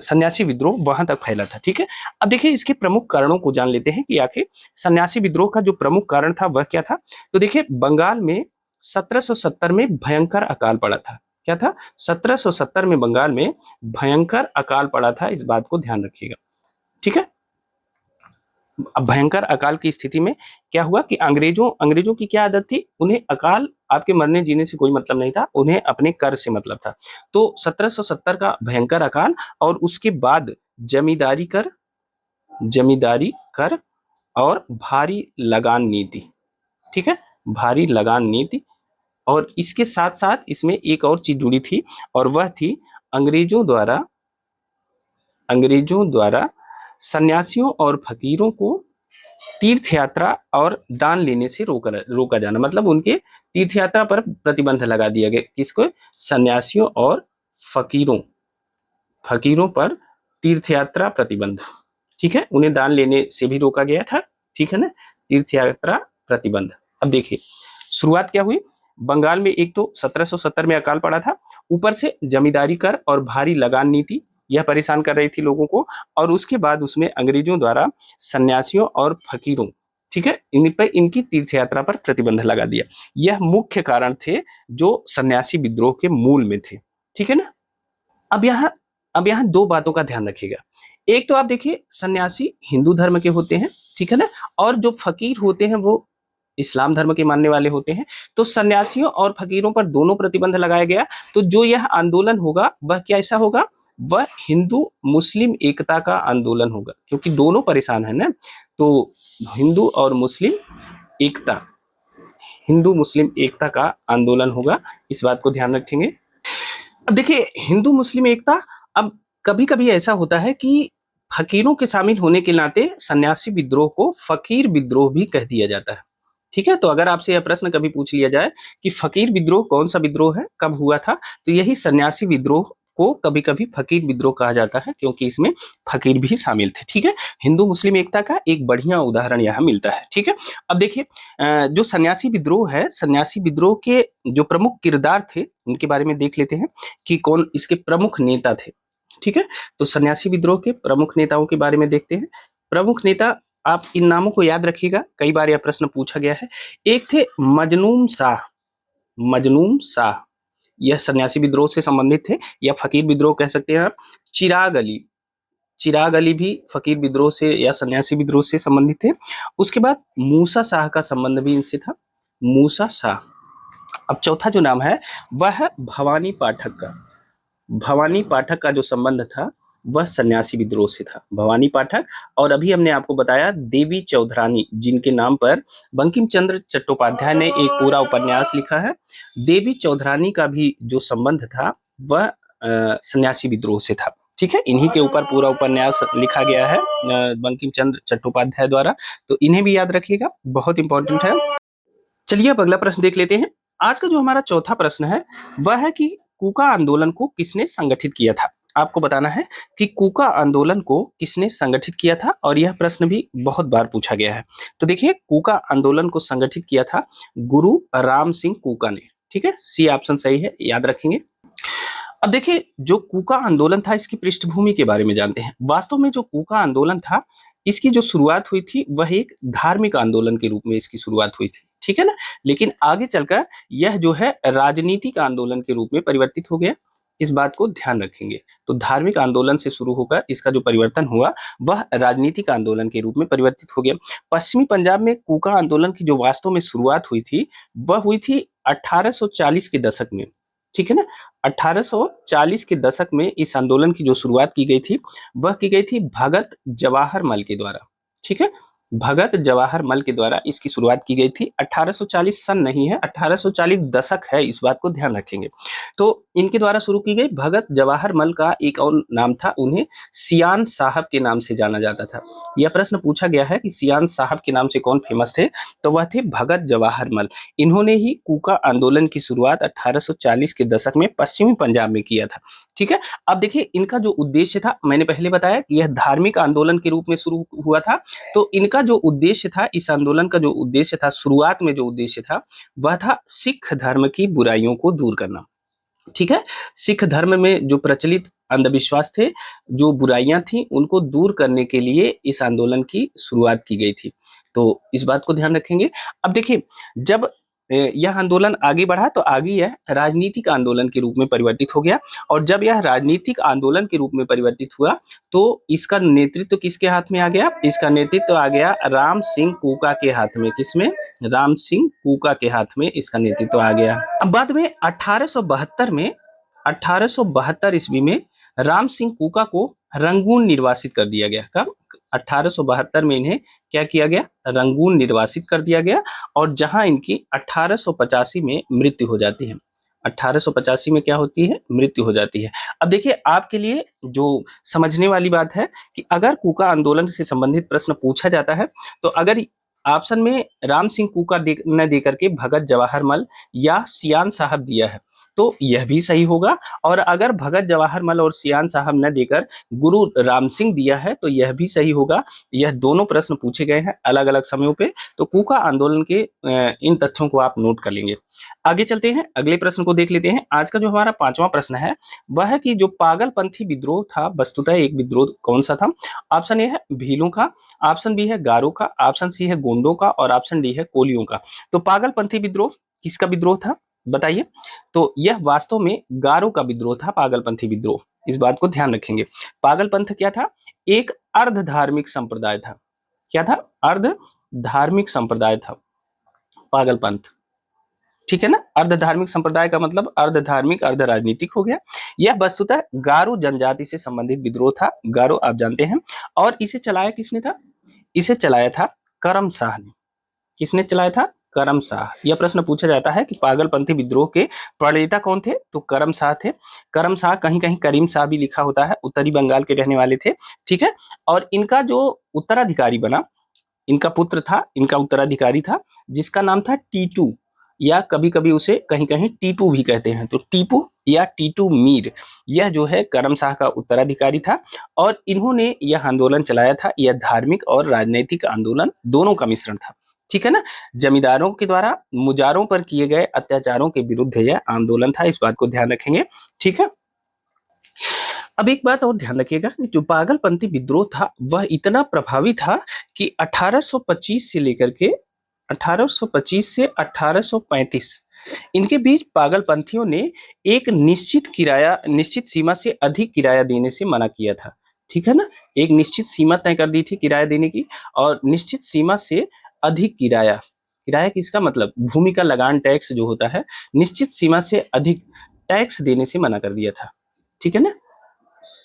सन्यासी विद्रोह वहां तक फैला था, ठीक है। अब देखिए इसके प्रमुख कारणों को जान लेते हैं कि आखिर सन्यासी विद्रोह का जो प्रमुख कारण था वह क्या था। तो देखिए बंगाल में 1770 में भयंकर अकाल पड़ा था। क्या था? 1770 में बंगाल में भयंकर अकाल पड़ा था, इस बात को ध्यान रखिएगा, ठीक है। अब भयंकर अकाल की स्थिति में क्या हुआ कि अंग्रेजों की क्या आदत थी, उन्हें अकाल, आपके मरने जीने से कोई मतलब नहीं था, उन्हें अपने कर से मतलब था। तो 1770 का भयंकर अकाल, और उसके बाद जमींदारी कर और भारी लगान नीति, ठीक है, भारी लगान नीति। और इसके साथ साथ इसमें एक और चीज जुड़ी थी, और वह थी अंग्रेजों द्वारा सन्यासियों और फकीरों को तीर्थ यात्रा और दान लेने से रोका जाना, मतलब उनके तीर्थ यात्रा पर प्रतिबंध लगा दिया गया। किसको? सन्यासियों और फकीरों पर तीर्थ यात्रा प्रतिबंध, ठीक है। उन्हें दान लेने से भी रोका गया था, ठीक है ना, तीर्थ यात्रा प्रतिबंध। अब देखिए शुरुआत क्या हुई, बंगाल में एक तो 1770 में अकाल पड़ा था, ऊपर से जमींदारी कर और भारी लगान नीति, यह परेशान कर रही थी लोगों को। और उसके बाद उसमें अंग्रेजों द्वारा सन्यासियों और फकीरों, ठीक है, इन पर इनकी तीर्थ यात्रा पर प्रतिबंध लगा दिया। यह मुख्य कारण थे जो सन्यासी विद्रोह के मूल में थे, ठीक है ना। अब यहाँ अब यहाँ दो बातों का ध्यान रखिएगा। एक तो आप देखिए सन्यासी हिंदू धर्म के होते हैं, ठीक है ना, और जो फकीर होते हैं वो इस्लाम धर्म के मानने वाले होते हैं। तो सन्यासियों और फकीरों पर दोनों प्रतिबंध लगाया गया। तो जो यह आंदोलन होगा वह क्या ऐसा होगा, वह हिंदू मुस्लिम एकता का आंदोलन होगा, क्योंकि दोनों परेशान है ना। तो हिंदू और मुस्लिम एकता, हिंदू मुस्लिम एकता का आंदोलन होगा, इस बात को ध्यान रखेंगे। अब देखिए हिंदू मुस्लिम एकता, अब कभी कभी ऐसा होता है कि फकीरों के शामिल होने के नाते सन्यासी विद्रोह को फकीर विद्रोह भी कह दिया जाता है, ठीक है। तो अगर आपसे यह प्रश्न कभी पूछ लिया जाए कि फकीर विद्रोह कौन सा विद्रोह है, कब हुआ था, तो यही सन्यासी विद्रोह को कभी कभी फकीर विद्रोह कहा जाता है, क्योंकि इसमें फकीर भी शामिल थे, ठीक है। हिंदू मुस्लिम एकता का एक बढ़िया उदाहरण यहाँ मिलता है, ठीक है। अब देखिए जो सन्यासी विद्रोह है, सन्यासी विद्रोह के जो प्रमुख किरदार थे उनके बारे में देख लेते हैं कि कौन इसके प्रमुख नेता थे, ठीक है। तो सन्यासी विद्रोह के प्रमुख नेताओं के बारे में देखते हैं। प्रमुख नेता, आप इन नामों को याद रखिएगा, कई बार यह प्रश्न पूछा गया है। एक थे मजनून शाह, यह सन्यासी विद्रोह से संबंधित थे, या फकीर विद्रोह कह सकते हैं आप। चिराग अली भी फकीर विद्रोह से या सन्यासी विद्रोह से संबंधित थे। उसके बाद मूसा शाह का संबंध भी इनसे था, मूसा शाह। अब चौथा जो नाम है वह है भवानी पाठक का जो संबंध था वह सन्यासी विद्रोह से था, भवानी पाठक। और अभी हमने आपको बताया देवी चौधरानी, जिनके नाम पर बंकिम चंद्र चट्टोपाध्याय ने एक पूरा उपन्यास लिखा है। देवी चौधरानी का भी जो संबंध था वह सन्यासी विद्रोह से था, ठीक है। इन्हीं के ऊपर पूरा उपन्यास लिखा गया है बंकिम चंद्र चट्टोपाध्याय द्वारा, तो इन्हें भी याद रखिएगा, बहुत इंपॉर्टेंट है। चलिए अब अगला प्रश्न देख लेते हैं। आज का जो हमारा चौथा प्रश्न है वह है कि कूका आंदोलन को किसने संगठित किया था। आपको बताना है कि कूका आंदोलन को किसने संगठित किया था, और यह प्रश्न भी बहुत बार पूछा गया है। तो देखिए, कूका आंदोलन को संगठित किया था गुरु राम सिंह कूका ने। ठीक है, सी ऑप्शन सही है, याद रखेंगे। अब देखिए, जो कूका आंदोलन था इसकी पृष्ठभूमि के बारे में जानते हैं। वास्तव में जो कूका आंदोलन था, इसकी जो शुरुआत हुई थी वह एक धार्मिक आंदोलन के रूप में इसकी शुरुआत हुई थी। ठीक है ना, लेकिन आगे चलकर यह जो है राजनीतिक आंदोलन के रूप में परिवर्तित हो गया। इस बात को ध्यान रखेंगे। तो धार्मिक आंदोलन से शुरू होकर इसका जो परिवर्तन हुआ वह राजनीतिक आंदोलन के रूप में परिवर्तित हो गया। पश्चिमी पंजाब में कूका आंदोलन की जो वास्तव में शुरुआत हुई थी वह हुई थी 1840 के दशक में। ठीक है ना, 1840 के दशक में इस आंदोलन की जो शुरुआत की गई थी वह की गई थी भगत जवाहर मल के द्वारा। ठीक है, भगत जवाहर मल के द्वारा इसकी शुरुआत की गई थी। 1840 सन नहीं है, 1840 दशक है, इस बात को ध्यान रखेंगे। तो इनके द्वारा शुरू की गई। भगत जवाहर मल का एक और नाम था, उन्हें सियान साहब के नाम से जाना जाता था। यह प्रश्न पूछा गया है कि सियान साहब के नाम से कौन फेमस थे, तो वह थे भगत जवाहर मल। इन्होंने ही कूका आंदोलन की शुरुआत 1840 के दशक में पश्चिमी पंजाब में किया था। ठीक है, अब देखिए, इनका जो उद्देश्य था, मैंने पहले बताया कि यह धार्मिक आंदोलन के रूप में शुरू हुआ था। तो इनका जो उद्देश्य था, इस आंदोलन का जो उद्देश्य था, शुरुआत में जो उद्देश्य था वह था सिख धर्म की बुराइयों को दूर करना। ठीक है, सिख धर्म में जो प्रचलित अंधविश्वास थे, जो बुराइयां थी, उनको दूर करने के लिए इस आंदोलन की शुरुआत की गई थी। तो इस बात को ध्यान रखेंगे। अब देखिए, जब यह आंदोलन आगे बढ़ा तो आगे यह राजनीतिक आंदोलन के रूप में परिवर्तित हो गया। और जब यह राजनीतिक आंदोलन के रूप में परिवर्तित हुआ तो इसका नेतृत्व किसके हाथ में आ गया? इसका नेतृत्व आ गया राम सिंह कूका के हाथ में। किसमें? राम सिंह कूका के हाथ में इसका नेतृत्व आ गया। अब बाद में 1872 ईस्वी में राम सिंह कूका को रंगून निर्वासित कर दिया गया। कब? 1872 में इन्हें क्या किया गया? रंगून निर्वासित कर दिया गया, और जहां इनकी 1885 में मृत्यु हो जाती है। 1885 में क्या होती है? मृत्यु हो जाती है। अब देखिए, आपके लिए जो समझने वाली बात है कि अगर कूका आंदोलन से संबंधित प्रश्न पूछा जाता है तो अगर ऑप्शन में राम सिंह कूका न दे करके भगत जवाहर मल या सियान साहब दिया है तो यह भी सही होगा, और अगर भगत जवाहर मल और सियान साहब न देकर गुरु राम सिंह दिया है तो यह भी सही होगा। यह दोनों प्रश्न पूछे गए हैं अलग अलग समयों पे। तो कूका आंदोलन के इन तथ्यों को आप नोट कर लेंगे। आगे चलते हैं, अगले प्रश्न को देख लेते हैं। आज का जो हमारा 5वां प्रश्न है वह है कि जो पागलपंथी विद्रोह था, वस्तुतः एक विद्रोह कौन सा था? ऑप्शन ए है भीलों का, ऑप्शन बी है गारो का, ऑप्शन सी है गोंडों का, और ऑप्शन डी है कोलियों का। तो पागलपंथी विद्रोह किसका विद्रोह था, बताइए? तो यह वास्तव में गारो का विद्रोह था, पागलपंथी विद्रोह। इस बात को ध्यान रखेंगे। पागलपंथ क्या था? एक अर्ध धार्मिक संप्रदाय था। क्या था? अर्ध धार्मिक संप्रदाय था पागलपंथ। ठीक है ना, अर्ध धार्मिक संप्रदाय का मतलब अर्ध धार्मिक अर्ध राजनीतिक हो गया। यह वस्तुतः गारो जनजाति से संबंधित विद्रोह था। गारो आप जानते हैं। और इसे चलाया किसने था? इसे चलाया था करम शाह ने। किसने चलाया था? करम शाह। यह प्रश्न पूछा जाता है कि पागलपंथी विद्रोह के प्रणेता कौन थे? तो करम शाह थे। करम शाह, कहीं कहीं करीम शाह भी लिखा होता है, उत्तरी बंगाल के रहने वाले थे। ठीक है, और इनका जो उत्तराधिकारी बना, इनका पुत्र था, इनका उत्तराधिकारी था, जिसका नाम था टीटू, या कभी कभी उसे कहीं कहीं टीपू भी कहते हैं। तो टीपू या टीटू मीर, यह जो है करम शाह का उत्तराधिकारी था, और इन्होंने यह आंदोलन चलाया था। यह धार्मिक और राजनीतिक आंदोलन दोनों का मिश्रण था। ठीक है ना, जमींदारों के द्वारा मुजारों पर किए गए अत्याचारों के विरुद्ध यह आंदोलन था। इस बात को ध्यान रखेंगे। ठीक है, अब एक बात और ध्यान रखिएगा कि जो पागलपंथी विद्रोह था वह इतना प्रभावी था कि 1825 से लेकर के 1825 से 1835 इनके बीच पागलपंथियों ने एक निश्चित सीमा से अधिक किराया देने से मना किया था। ठीक है ना, एक निश्चित सीमा तय कर दी थी किराया देने की, और निश्चित सीमा से अधिक किराया, किराया किसका मतलब? भूमि का लगान टैक्स जो होता है, निश्चित सीमा से अधिक टैक्स देने से मना कर दिया था। ठीक है ना,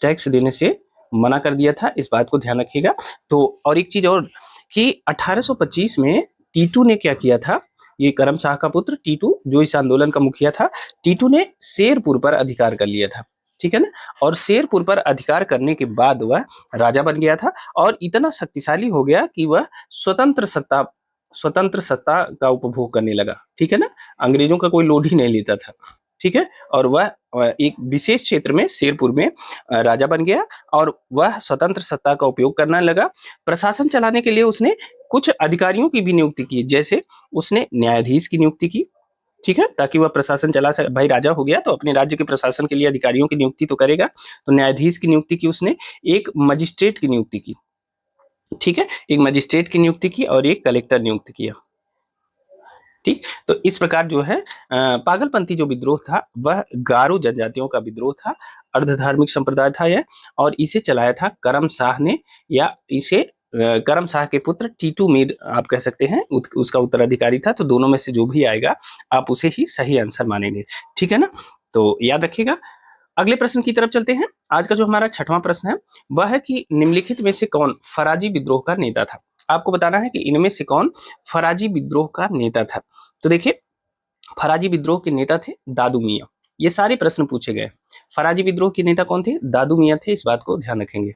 टैक्स देने से मना कर दिया था। इस बात को ध्यान रखिएगा। तो और एक चीज और कि 1825 में टीटू ने क्या किया था? ये करम शाह का पुत्र टीटू, जो इस आंदोलन का मुखिया था, टीटू ने शेरपुर पर अधिकार कर लिया था। ठीक है ना, और शेरपुर पर अधिकार करने के बाद वह राजा बन गया था, और इतना शक्तिशाली हो गया कि वह स्वतंत्र सत्ता का उपभोग करने लगा। ठीक है ना, अंग्रेजों का कोई लोड ही नहीं लेता था। ठीक है, और वह एक विशेष क्षेत्र में शेरपुर में राजा बन गया और वह स्वतंत्र सत्ता का उपयोग करने लगा। प्रशासन चलाने के लिए उसने कुछ अधिकारियों की भी नियुक्ति की, जैसे उसने न्यायाधीश की नियुक्ति की, ठीक है, ताकि वह प्रशासन चला सके। भाई राजा हो गया तो अपने राज्य के प्रशासन के लिए अधिकारियों की नियुक्ति तो करेगा, तो न्यायाधीश की नियुक्ति की उसने, एक मजिस्ट्रेट की नियुक्ति की, ठीक है, एक मजिस्ट्रेट की नियुक्ति की और एक कलेक्टर नियुक्त किया। ठीक, तो इस प्रकार जो है पागलपंथी जो विद्रोह था वह गारो जनजातियों का विद्रोह था, अर्धधार्मिक संप्रदाय था यह, और इसे चलाया था करम शाह ने, या इसे करम शाह के पुत्र टीटू मीर आप कह सकते हैं, उसका उत्तराधिकारी था। तो दोनों में से जो भी आएगा आप उसे ही सही आंसर मानेंगे, ठीक है ना, तो याद रखिएगा। अगले प्रश्न की तरफ चलते हैं। आज का जो हमारा छठवां प्रश्न है वह है कि निम्नलिखित में से कौन फराजी विद्रोह का नेता था। आपको बताना है कि इनमें से कौन फराजी विद्रोह का नेता था। तो देखिए, फराजी विद्रोह के नेता थे दादू मियां। ये सारे प्रश्न पूछे गए। फराजी विद्रोह के नेता कौन थे? दादू मियां थे, इस बात को ध्यान रखेंगे।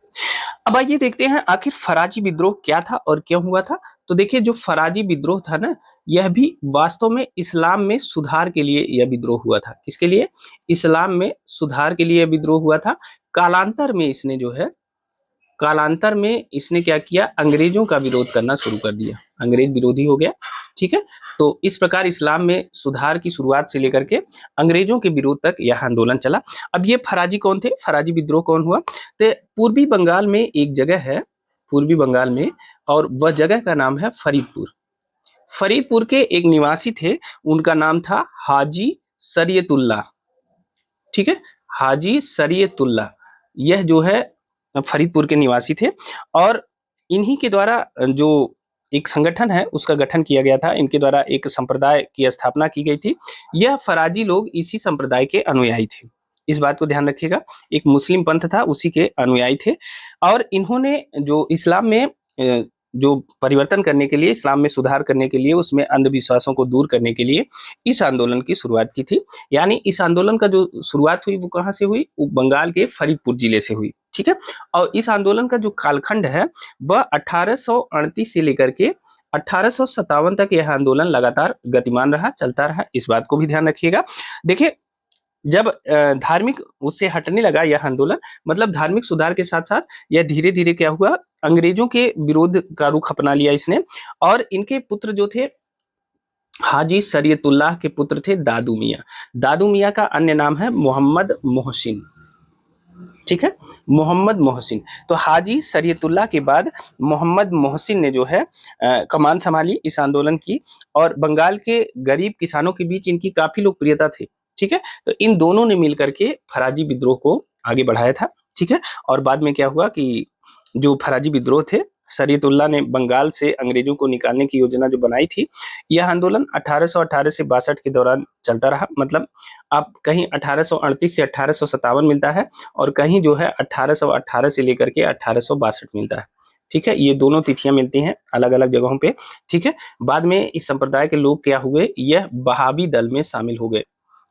अब आइए देखते हैं आखिर फराजी विद्रोह क्या था और क्यों हुआ था। तो देखिए, जो फराजी विद्रोह था ना, यह भी वास्तव में इस्लाम में सुधार के लिए यह विद्रोह हुआ था। किसके लिए? इस्लाम में सुधार के लिए यह विद्रोह हुआ था। कालांतर में इसने क्या किया? अंग्रेजों का विरोध करना शुरू कर दिया, अंग्रेज विरोधी हो गया, ठीक है। तो इस प्रकार इस्लाम में सुधार की शुरुआत से लेकर के अंग्रेजों के विरोध तक यह आंदोलन चला। अब ये फराजी कौन थे? फराजी विद्रोह कौन हुआ? तो पूर्वी बंगाल में एक जगह है, पूर्वी बंगाल में, और वह जगह का नाम है फरीदपुर। फरीदपुर के एक निवासी थे, उनका नाम था हाजी शरीयतुल्लाह, ठीक है, हाजी शरीयतुल्लाह। यह जो है फरीदपुर के निवासी थे, और इन्हीं के द्वारा जो एक संगठन है उसका गठन किया गया था। इनके द्वारा एक संप्रदाय की स्थापना की गई थी। यह फराजी लोग इसी संप्रदाय के अनुयायी थे, इस बात को ध्यान रखिएगा। एक मुस्लिम पंथ था, उसी के अनुयायी थे, और इन्होंने जो इस्लाम में जो परिवर्तन करने के लिए, इस्लाम में सुधार करने के लिए, उसमें अंधविश्वासों को दूर करने के लिए इस आंदोलन की शुरुआत की थी। यानी इस आंदोलन का जो शुरुआत हुई वो कहाँ से हुई? बंगाल के फरीदपुर जिले से हुई, ठीक है। और इस आंदोलन का जो कालखंड है वह 1838 से लेकर के 1857 तक यह आंदोलन लगातार गतिमान रहा, चलता रहा, इस बात को भी ध्यान रखिएगा। देखिए, जब धार्मिक उससे हटने लगा यह आंदोलन, मतलब धार्मिक सुधार के साथ साथ यह धीरे धीरे क्या हुआ? अंग्रेजों के विरोध का रुख अपना लिया इसने। और इनके पुत्र जो थे, हाजी शरीयतुल्लाह के पुत्र थे दादू मियां। दादू मियां का अन्य नाम है मोहम्मद मोहसिन, ठीक है, मोहम्मद मोहसिन। तो हाजी शरीयतुल्लाह के बाद मोहम्मद मोहसिन ने जो है कमान संभाली इस आंदोलन की, और बंगाल के गरीब किसानों के बीच इनकी काफी लोकप्रियता थी, ठीक है। तो इन दोनों ने मिलकर के फराजी विद्रोह को आगे बढ़ाया था, ठीक है। और बाद में क्या हुआ कि जो फराजी विद्रोह थे, शरीयतुल्लाह ने बंगाल से अंग्रेजों को निकालने की योजना जो बनाई थी, यह आंदोलन 1818 से 62 के दौरान चलता रहा। मतलब आप कहीं 1838 से 1857 मिलता है, और कहीं जो है 1818 से लेकर के 1862 मिलता है, ठीक है। ये दोनों तिथियां मिलती हैं अलग अलग जगहों पे, ठीक है। बाद में इस संप्रदाय के लोग क्या हुए? यह बहावी दल में शामिल हो गए,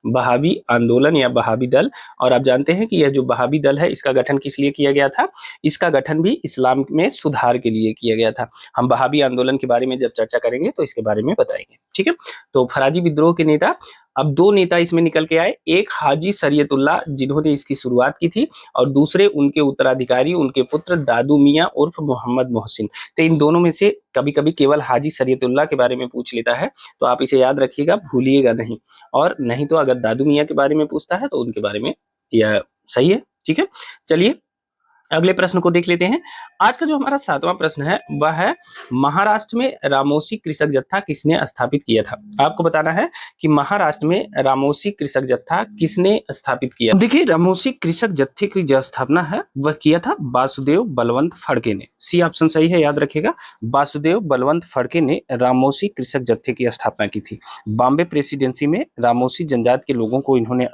बहावी आंदोलन या बहावी दल। और आप जानते हैं कि यह जो बहावी दल है इसका गठन किस लिए किया गया था? इसका गठन भी इस्लाम में सुधार के लिए किया गया था। हम बहावी आंदोलन के बारे में जब चर्चा करेंगे तो इसके बारे में बताएंगे, ठीक है। तो फराजी विद्रोह के नेता, अब दो नेता इसमें निकल के आए, एक हाजी शरीयतुल्लाह जिन्होंने इसकी शुरुआत की थी, और दूसरे उनके उत्तराधिकारी, उनके पुत्र दादू मियां उर्फ मोहम्मद मोहसिन। तो इन दोनों में से कभी कभी केवल हाजी शरीयतुल्लाह के बारे में पूछ लेता है, तो आप इसे याद रखिएगा, भूलिएगा नहीं। और नहीं तो अगर दादू मियां के बारे में पूछता है तो उनके बारे में यह सही है, ठीक है। चलिए अगले प्रश्न को देख लेते हैं। आज का जो हमारा सातवां प्रश्न है वह है, महाराष्ट्र में रामोसी कृषक जत्था किसने स्थापित किया था। आपको बताना है कि महाराष्ट्र में रामोसी कृषक जत्था किसने स्थापित किया। देखिए, रामोसी कृषक जत्थे की जो स्थापना है वह किया था वासुदेव बलवंत फड़के ने। सी ऑप्शन सही है, याद रखिएगा। वासुदेव बलवंत फड़के ने रामोसी कृषक जत्थे की स्थापना की थी। बॉम्बे प्रेसिडेंसी में रामोसी जनजाति के लोगों को इन्होंने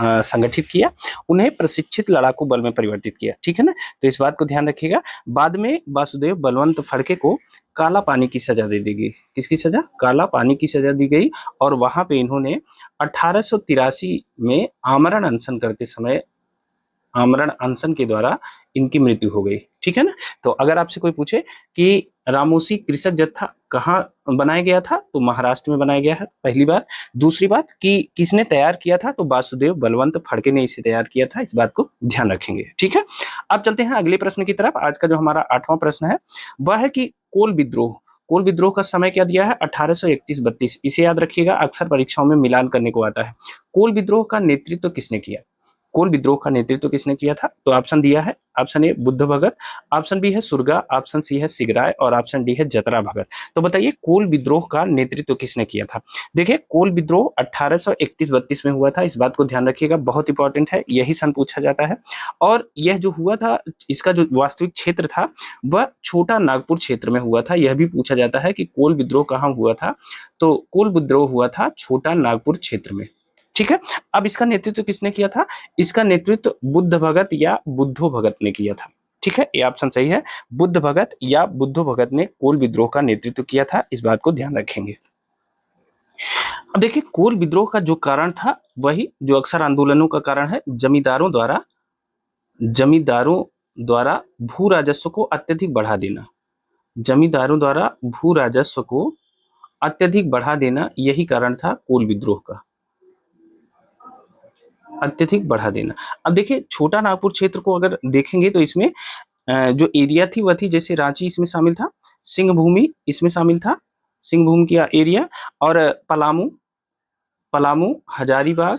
संगठित किया, उन्हें प्रशिक्षित लड़ाकू बल में परिवर्तित किया, ठीक है ना। तो इस बात को ध्यान रखिएगा। बाद में वासुदेव बलवंत फड़के को काला पानी की सजा दे दी गई। किसकी सजा? काला पानी की सजा दी गई। और वहां पे इन्होंने 1883 में आमरण अनशन करते समय आमरण अनशन के द्वारा इनकी मृत्यु हो गई। ठीक है ना। तो अगर आपसे कोई पूछे कि रामोसी कृषक जत्था कहाँ बनाया गया था, तो महाराष्ट्र में बनाया गया है, पहली बात। दूसरी बात कि किसने तैयार किया था, तो वासुदेव बलवंत फड़के ने इसे तैयार किया था, इस बात को ध्यान रखेंगे। ठीक है। अब चलते हैं अगले प्रश्न की तरफ। आज का जो हमारा 8वां प्रश्न है वह है कि कोल विद्रोह, कोल विद्रोह का समय क्या दिया है, 1831-32। इसे याद रखिएगा, अक्सर परीक्षाओं में मिलान करने को आता है। कोल विद्रोह का नेतृत्व किसने किया, कोल विद्रोह का नेतृत्व किसने किया था, तो ऑप्शन दिया है, option A Buddha Bhagat, option B है सुरगा, ऑप्शन सी है सिगराय और ऑप्शन डी है जतरा भगत। तो बताइए कोल विद्रोह का नेतृत्व किसने किया था। देखिए कोल विद्रोह 1831-32 में हुआ था, इस बात को ध्यान रखिएगा, बहुत इंपॉर्टेंट है, यही सन पूछा जाता है। और यह जो हुआ था, इसका जो वास्तविक क्षेत्र था वह छोटा नागपुर क्षेत्र में हुआ था। यह भी पूछा जाता है कि कोल विद्रोह कहाँ हुआ था, तो कोल विद्रोह हुआ था छोटा नागपुर क्षेत्र में। ठीक है। अब इसका नेतृत्व किसने किया था, इसका नेतृत्व बुद्ध भगत या बुद्धो भगत ने किया था। ठीक है, ये ऑप्शन सही है, बुद्ध भगत या बुद्धो भगत ने कोल विद्रोह का नेतृत्व किया था, इस बात को ध्यान रखेंगे। अब देखिए कोल विद्रोह का जो कारण था वही जो अक्सर आंदोलनों का कारण है, जमींदारों द्वारा भू राजस्व को अत्यधिक बढ़ा देना, जमींदारों द्वारा भू राजस्व को अत्यधिक बढ़ा देना, यही कारण था कोल विद्रोह का, अत्यधिक बढ़ा देना। अब देखिए छोटा नागपुर क्षेत्र को अगर देखेंगे तो इसमें जो एरिया थी वह थी, जैसे रांची इसमें शामिल था, सिंहभूमि इसमें शामिल था, सिंहभूमि का एरिया, और पलामू, हजारीबाग,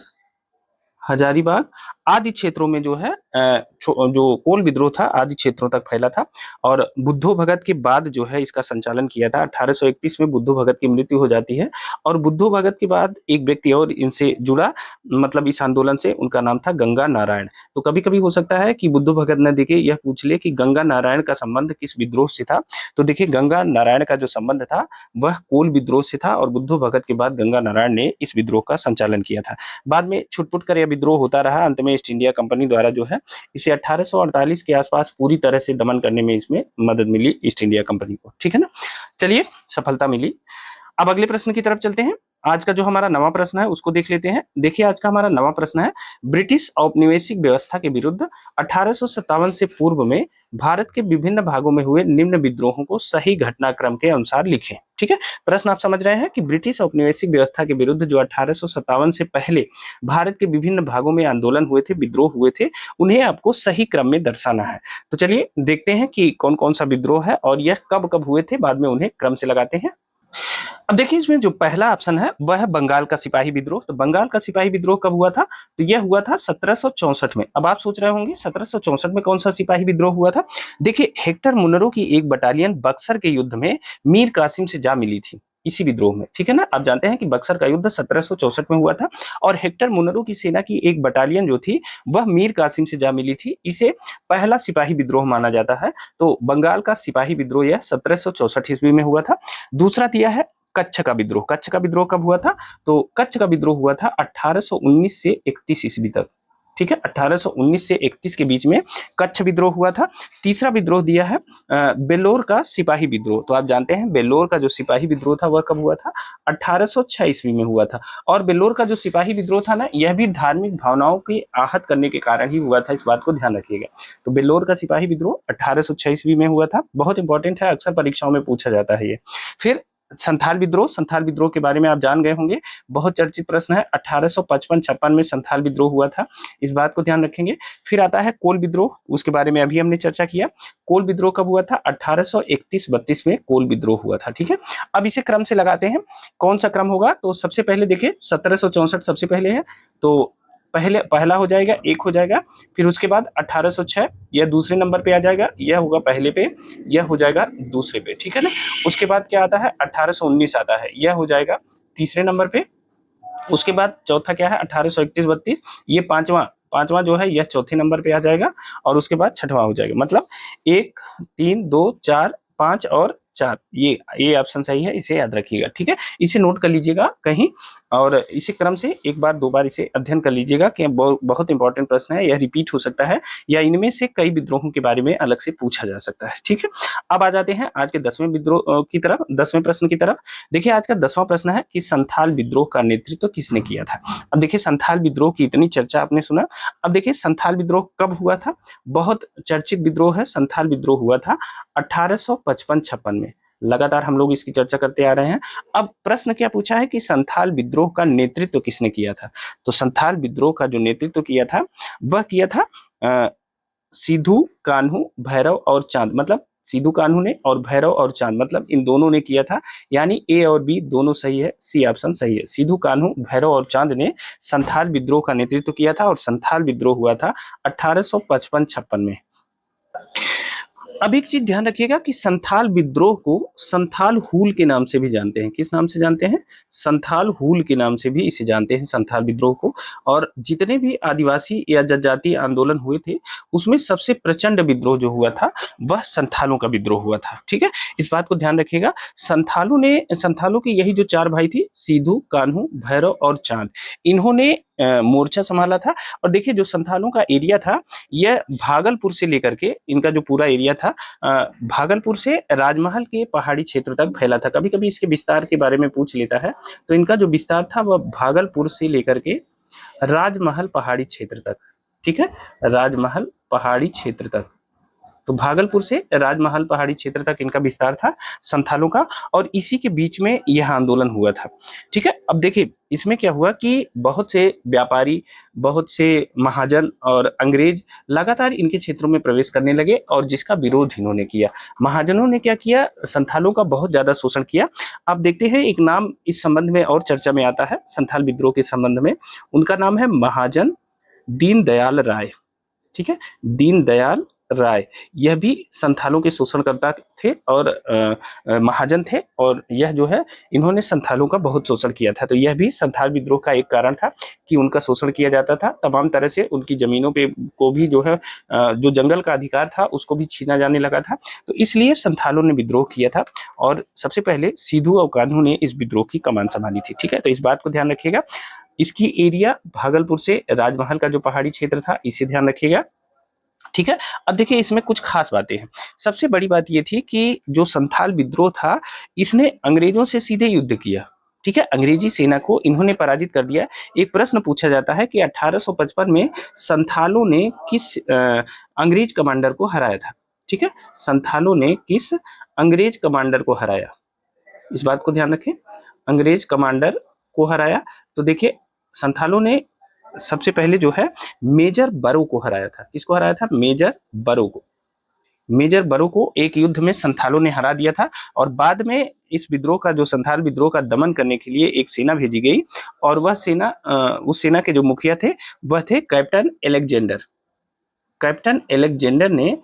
हजारीबाग आदि क्षेत्रों में जो है जो कोल विद्रोह था आदि क्षेत्रों तक फैला था। और बुद्धो भगत के बाद जो है इसका संचालन किया था। 1831 में बुद्धो भगत की मृत्यु हो जाती है, और बुद्धो भगत के बाद एक व्यक्ति और इनसे जुड़ा, मतलब इस आंदोलन से, उनका नाम था गंगा नारायण। तो कभी कभी हो सकता है कि बुद्धो भगत ने देखिए यह पूछ ले कि गंगा नारायण का संबंध किस विद्रोह से था, तो देखिए गंगा नारायण का जो संबंध था वह कोल विद्रोह से था, और बुद्धो भगत के बाद गंगा नारायण ने इस विद्रोह का संचालन किया था। बाद में छुटपुट कर यह विद्रोह होता रहा, अंत में ईस्ट इंडिया कंपनी द्वारा जो है इसे 1848 के आसपास पूरी तरह से दमन करने में इसमें मदद मिली ईस्ट इंडिया कंपनी को। ठीक है ना, चलिए सफलता मिली। अब अगले प्रश्न की तरफ चलते हैं। आज का जो हमारा नवा प्रश्न है उसको देख लेते हैं। देखिए आज का हमारा नवा प्रश्न है, ब्रिटिश औपनिवेशिक व्यवस्था के विरुद्ध 1857 से पूर्व में भारत के विभिन्न भागों में हुए निम्न विद्रोहों को सही घटनाक्रम के अनुसार लिखें। ठीक है, प्रश्न आप समझ रहे हैं कि ब्रिटिश औपनिवेशिक व्यवस्था के विरुद्ध जो 1857 से पहले भारत के विभिन्न भागों में आंदोलन हुए थे, विद्रोह हुए थे, उन्हें आपको सही क्रम में दर्शाना है। तो चलिए देखते हैं कि कौन कौन सा विद्रोह है और यह कब कब हुए थे, बाद में उन्हें क्रम से लगाते हैं। अब देखिए इसमें जो पहला ऑप्शन है वह है बंगाल का सिपाही विद्रोह। तो बंगाल का सिपाही विद्रोह कब हुआ था, तो यह हुआ था 1764 में। अब आप सोच रहे होंगे 1764 में कौन सा सिपाही विद्रोह हुआ था। देखिए हेक्टर मुनरो की एक बटालियन बक्सर के युद्ध में मीर कासिम से जा मिली थी, इसी विद्रोह में। ठीक है ना, आप जानते हैं कि बक्सर का युद्ध 1764 में हुआ था, और हेक्टर मुनरो की सेना की एक बटालियन जो थी वह मीर कासिम से जा मिली थी। इसे पहला सिपाही विद्रोह माना जाता है। तो बंगाल का सिपाही विद्रोह यह 1764 ईस्वी में हुआ था। दूसरा दिया है कच्छ का विद्रोह। कच्छ का विद्रोह कब हुआ था, तो कच्छ का विद्रोह हुआ था 1819 से 31 ईस्वी तक। ठीक है, 1819 से 31 के बीच में कच्छ विद्रोह हुआ था। तीसरा विद्रोह दिया है बेल्लोर का सिपाही विद्रोह। तो आप जानते हैं बेल्लोर का जो सिपाही विद्रोह था वह कब हुआ था, 1806 ईस्वी में हुआ था। और बेल्लोर का जो सिपाही विद्रोह था ना, यह भी धार्मिक भावनाओं की आहत करने के कारण ही हुआ था, इस बात को ध्यान रखिएगा। तो बेल्लोर का सिपाही विद्रोह 1806 ईस्वी में हुआ था, बहुत इंपॉर्टेंट है, अक्सर परीक्षाओं में पूछा जाता है ये। फिर संथाल विद्रोह, संथाल विद्रोह के बारे में आप जान गए होंगे, बहुत चर्चित प्रश्न है। 1855-56 में संथाल विद्रोह हुआ था, इस बात को ध्यान रखेंगे। फिर आता है कोल विद्रोह, उसके बारे में अभी हमने चर्चा किया। कोल विद्रोह कब हुआ था, 1831-32 में कोल विद्रोह हुआ था। ठीक है, अब इसे क्रम से लगाते हैं, कौन सा क्रम होगा। तो सबसे पहले देखिए 1764 सबसे पहले है, तो पहला हो जाएगा, एक हो जाएगा। फिर उसके बाद 1806 यह दूसरे नंबर पे आ जाएगा, यह होगा पहले पे, यह हो जाएगा दूसरे पे। ठीक है ना, उसके बाद क्या आता है, 1819 आता है, यह हो जाएगा तीसरे नंबर पे। उसके बाद चौथा क्या है, 1831-32, ये पांचवा जो है यह चौथे नंबर पे आ जाएगा, और उसके बाद छठवां हो जाएगा। मतलब 1, 3, 2, 4, 5 और चार, ये ऑप्शन सही है, इसे याद रखिएगा। ठीक है, इसे नोट कर लीजिएगा कहीं, और इसी क्रम से एक बार दो बार इसे अध्ययन कर लीजिएगा कि बहुत इंपॉर्टेंट प्रश्न है, यह रिपीट हो सकता है या इनमें से कई विद्रोहों के बारे में अलग से पूछा जा सकता है। ठीक है, अब आ जाते हैं आज के 10वें विद्रोह की तरफ, 10वें प्रश्न की तरफ। देखिए आज का 10वां प्रश्न है कि संथाल विद्रोह का नेतृत्व किसने किया था। अब देखिए संथाल विद्रोह की इतनी चर्चा आपने सुना, अब देखिए संथाल विद्रोह कब हुआ था। बहुत चर्चित विद्रोह है, संथाल विद्रोह हुआ था 1855-56 में। लगातार हम लोग इसकी चर्चा करते आ रहे हैं। अब प्रश्न क्या पूछा है कि संथाल विद्रोह का नेतृत्व किसने किया था। तो संथाल विद्रोह का जो नेतृत्व किया था वह किया था सिद्धू कान्हू भैरव और चांद, मतलब सिद्धू कान्हू ने और भैरव और चांद, मतलब इन दोनों ने किया था। यानी ए और बी दोनों सही है, सी ऑप्शन सही है। सिद्धू कान्हू भैरव और चांद ने संथाल विद्रोह का नेतृत्व किया था और संथाल विद्रोह हुआ था 1855-56 में। अब एक चीज ध्यान रखिएगा कि संथाल विद्रोह को संथाल हूल के नाम से भी जानते हैं। किस नाम से जानते हैं? संथाल हूल के नाम से भी इसे जानते हैं, संथाल विद्रोह को। और जितने भी आदिवासी या जनजातीय आंदोलन हुए थे उसमें सबसे प्रचंड विद्रोह जो हुआ था वह संथालों का विद्रोह हुआ था। ठीक है, इस बात को ध्यान रखिएगा। संथालों के यही जो चार भाई थे, सिद्धू कान्हू भैरव और चांद, इन्होंने मोर्चा संभाला था। और देखिए जो संथालों का एरिया था यह भागलपुर से लेकर के, इनका जो पूरा एरिया था भागलपुर से राजमहल के पहाड़ी क्षेत्र तक फैला था। कभी कभी इसके विस्तार के बारे में पूछ लेता है, तो इनका जो विस्तार था वह भागलपुर से लेकर के राजमहल पहाड़ी क्षेत्र तक। ठीक है, राजमहल पहाड़ी क्षेत्र तक, तो भागलपुर से राजमहल पहाड़ी क्षेत्र तक इनका विस्तार था संथालों का, और इसी के बीच में यह आंदोलन हुआ था। ठीक है, अब देखिए इसमें क्या हुआ कि बहुत से व्यापारी, बहुत से महाजन और अंग्रेज लगातार इनके क्षेत्रों में प्रवेश करने लगे और जिसका विरोध इन्होंने किया। महाजनों ने क्या किया, संथालों का बहुत ज्यादा शोषण किया। आप देखते हैं एक नाम इस संबंध में और चर्चा में आता है संथाल विद्रोह के संबंध में, उनका नाम है महाजन दीनदयाल राय। ठीक है, दीनदयाल राय, यह भी संथालों के शोषणकर्ता थे और महाजन थे, और यह जो है इन्होंने संथालों का बहुत शोषण किया था। तो यह भी संथाल विद्रोह का एक कारण था कि उनका शोषण किया जाता था, तमाम तरह से उनकी जमीनों पे को भी जो है जो जंगल का अधिकार था उसको भी छीना जाने लगा था। तो इसलिए संथालों ने विद्रोह किया था और सबसे पहले सिद्धू और कान्हू ने इस विद्रोह की कमान संभाली थी। ठीक है, तो इस बात को ध्यान रखिएगा। इसकी एरिया भागलपुर से राजमहल का जो पहाड़ी क्षेत्र था इसे ध्यान रखिएगा। ठीक है, अब देखिए इसमें कुछ खास बातें हैं। सबसे बड़ी बात ये थी कि जो संथाल विद्रोह था इसने अंग्रेजों से सीधे युद्ध किया। ठीक है, अंग्रेजी सेना को इन्होंने पराजित कर दिया। एक प्रश्न पूछा जाता है कि 1855 में संथालों ने किस अंग्रेज कमांडर को हराया था। ठीक है, संथालों ने किस अंग्रेज कमांडर को हराया, इस बात को ध्यान रखें, अंग्रेज कमांडर को हराया। तो देखिए संथालों ने सबसे पहले जो है मेजर बरो को हराया था। किसको हराया था? मेजर बरो को। मेजर बरो को एक युद्ध में संथालों ने हरा दिया था और बाद में इस विद्रोह का, जो संथाल विद्रोह का दमन करने के लिए एक सेना भेजी गई और वह सेना, उस सेना के जो मुखिया थे वह थे कैप्टन एलेक्जेंडर। कैप्टन एलेक्जेंडर ने